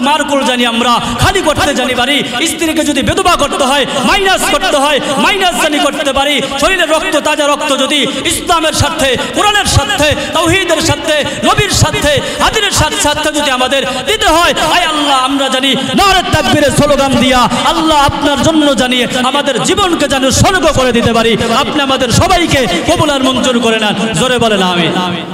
মারকল জানি আমরা খালি করতে জানি পারি, স্ত্রীকে যদি বেদবা করতে হয়, মাইনাস করতে হয়, মাইনাস জানি করতে পারি, শরীরের রক্ত, তাজা রক্ত যদি ইসলামের স্বার্থে, কোরআনের স্বার্থে, তাওহীদের স্বার্থে, নবীর স্বার্থে, হাদিসের স্বার্থে যদি আমাদের দিতে হয়, আয় আল্লাহ আমরা জানি নারে তাকবীরের স্লোগান দিয়া আল্লাহ আপনার জন্য জানিয়ে আমাদের জীবনকে যেন স্বর্গ করে দিতে পারি। আপনি আমাদের সবাইকে কবুল আর মঞ্জুর করে নেন। জোরে বলেন আমিন।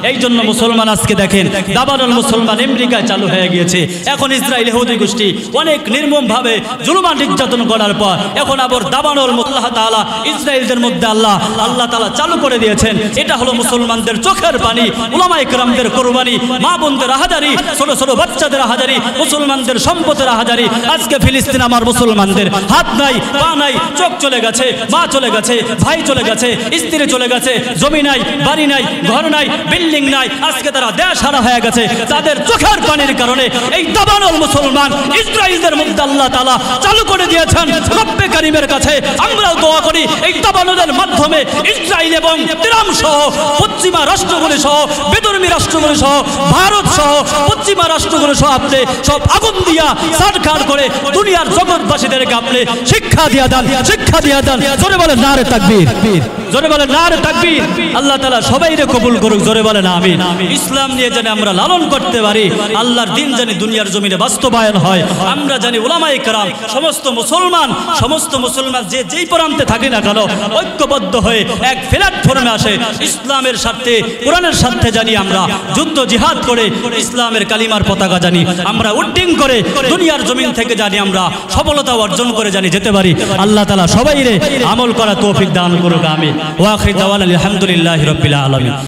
এই জন্য মুসলমান আজকে দেখেন, দাবানল মুসলমান আমেরিকায় চালু হয়ে গিয়েছে। এখন ইসরায়েল ইহুদি গোষ্ঠী অনেক নির্মমভাবে জুলুম নির্যাতন করার পর এখন আবার দাবানল আল্লাহ তাআলা ইসরায়েলদের মধ্যে আল্লাহ তাআলা চালু করে দিয়েছেন। এটা হলো মুসলমানদের চোখের পানি, উলামায়ে কেরামদের কুরবানি, মা বোনদের আহাজারি, ছোট ছোট বাচ্চাদের আহাজারি, মুসলমানদের সম্পদের আহাজারি। আজকে ফিলিস্তিন আমার মুসলমানদের হাত নাই, পা নাই, চোখ চলে গেছে, মা চলে গেছে, ভাই চলে গেছে, স্ত্রী চলে গেছে, জমি নাই, বাড়ি নাই, ঘর নাই, বিল্ডিং নাই, আজকে তারা দেশ হারা হয়ে গেছে। তাদের চোখের পানির কারণে এই দাবানল মুসলমান ইসরায়েলদের মধ্যে আল্লাহ তাআলা চালু করে দিয়েছেন। রব্বে কারীমের কাছে আমরাও দোয়া করি, এই দাবানলের মাধ্যমে ইসরায়েল এবং ইরান সহ পশ্চিমা রাষ্ট্রগুলি সহ, বেদুর্মী রাষ্ট্রগুলি সহ, ভারত সহ পশ্চিমা রাষ্ট্রগুলি সহ আপনি সব আগুন দিয়া সারখার করে দুনিয়ার জগৎবাসীদেরকে আপনি শিক্ষা দিয়া দেন, শিক্ষা দিয়া দেন। জোরে বলেন নারে তাকবীর, জোরে বলেন নারে তাকবীর। আল্লাহ তাআলা সবাইকে কবুল করুক। জোরে বলেন আমিন। ইসলাম নিয়ে যেন আমরা লালন করতে পারি, আল্লাহর দ্বীন জানি দুনিয়ার জমিনে বাস্তবায়ন হয়। আমরা জানি উলামায়ে কেরাম সমস্ত মুসলমান যে যেই প্রান্তে থাকি না কেন ঐক্যবদ্ধ হয়ে এক প্ল্যাটফর্মে আসে, ইসলামের স্বার্থে, কোরআনের স্বার্থে জানি আমরা যুদ্ধ জিহাদ করে ইসলামের কালিমার পতাকা জানি আমরা উড্ডিং করে দুনিয়ার জমিন থেকে জানি আমরা সফলতা অর্জন করে জানি যেতে পারি। আল্লাহ তাআলা সবাইরে আমল করা তৌফিক দান করুক। আমিন। ওয়া আখিরু দাওয়ানা আলহামদুলিল্লাহি রাব্বিল আলামিন।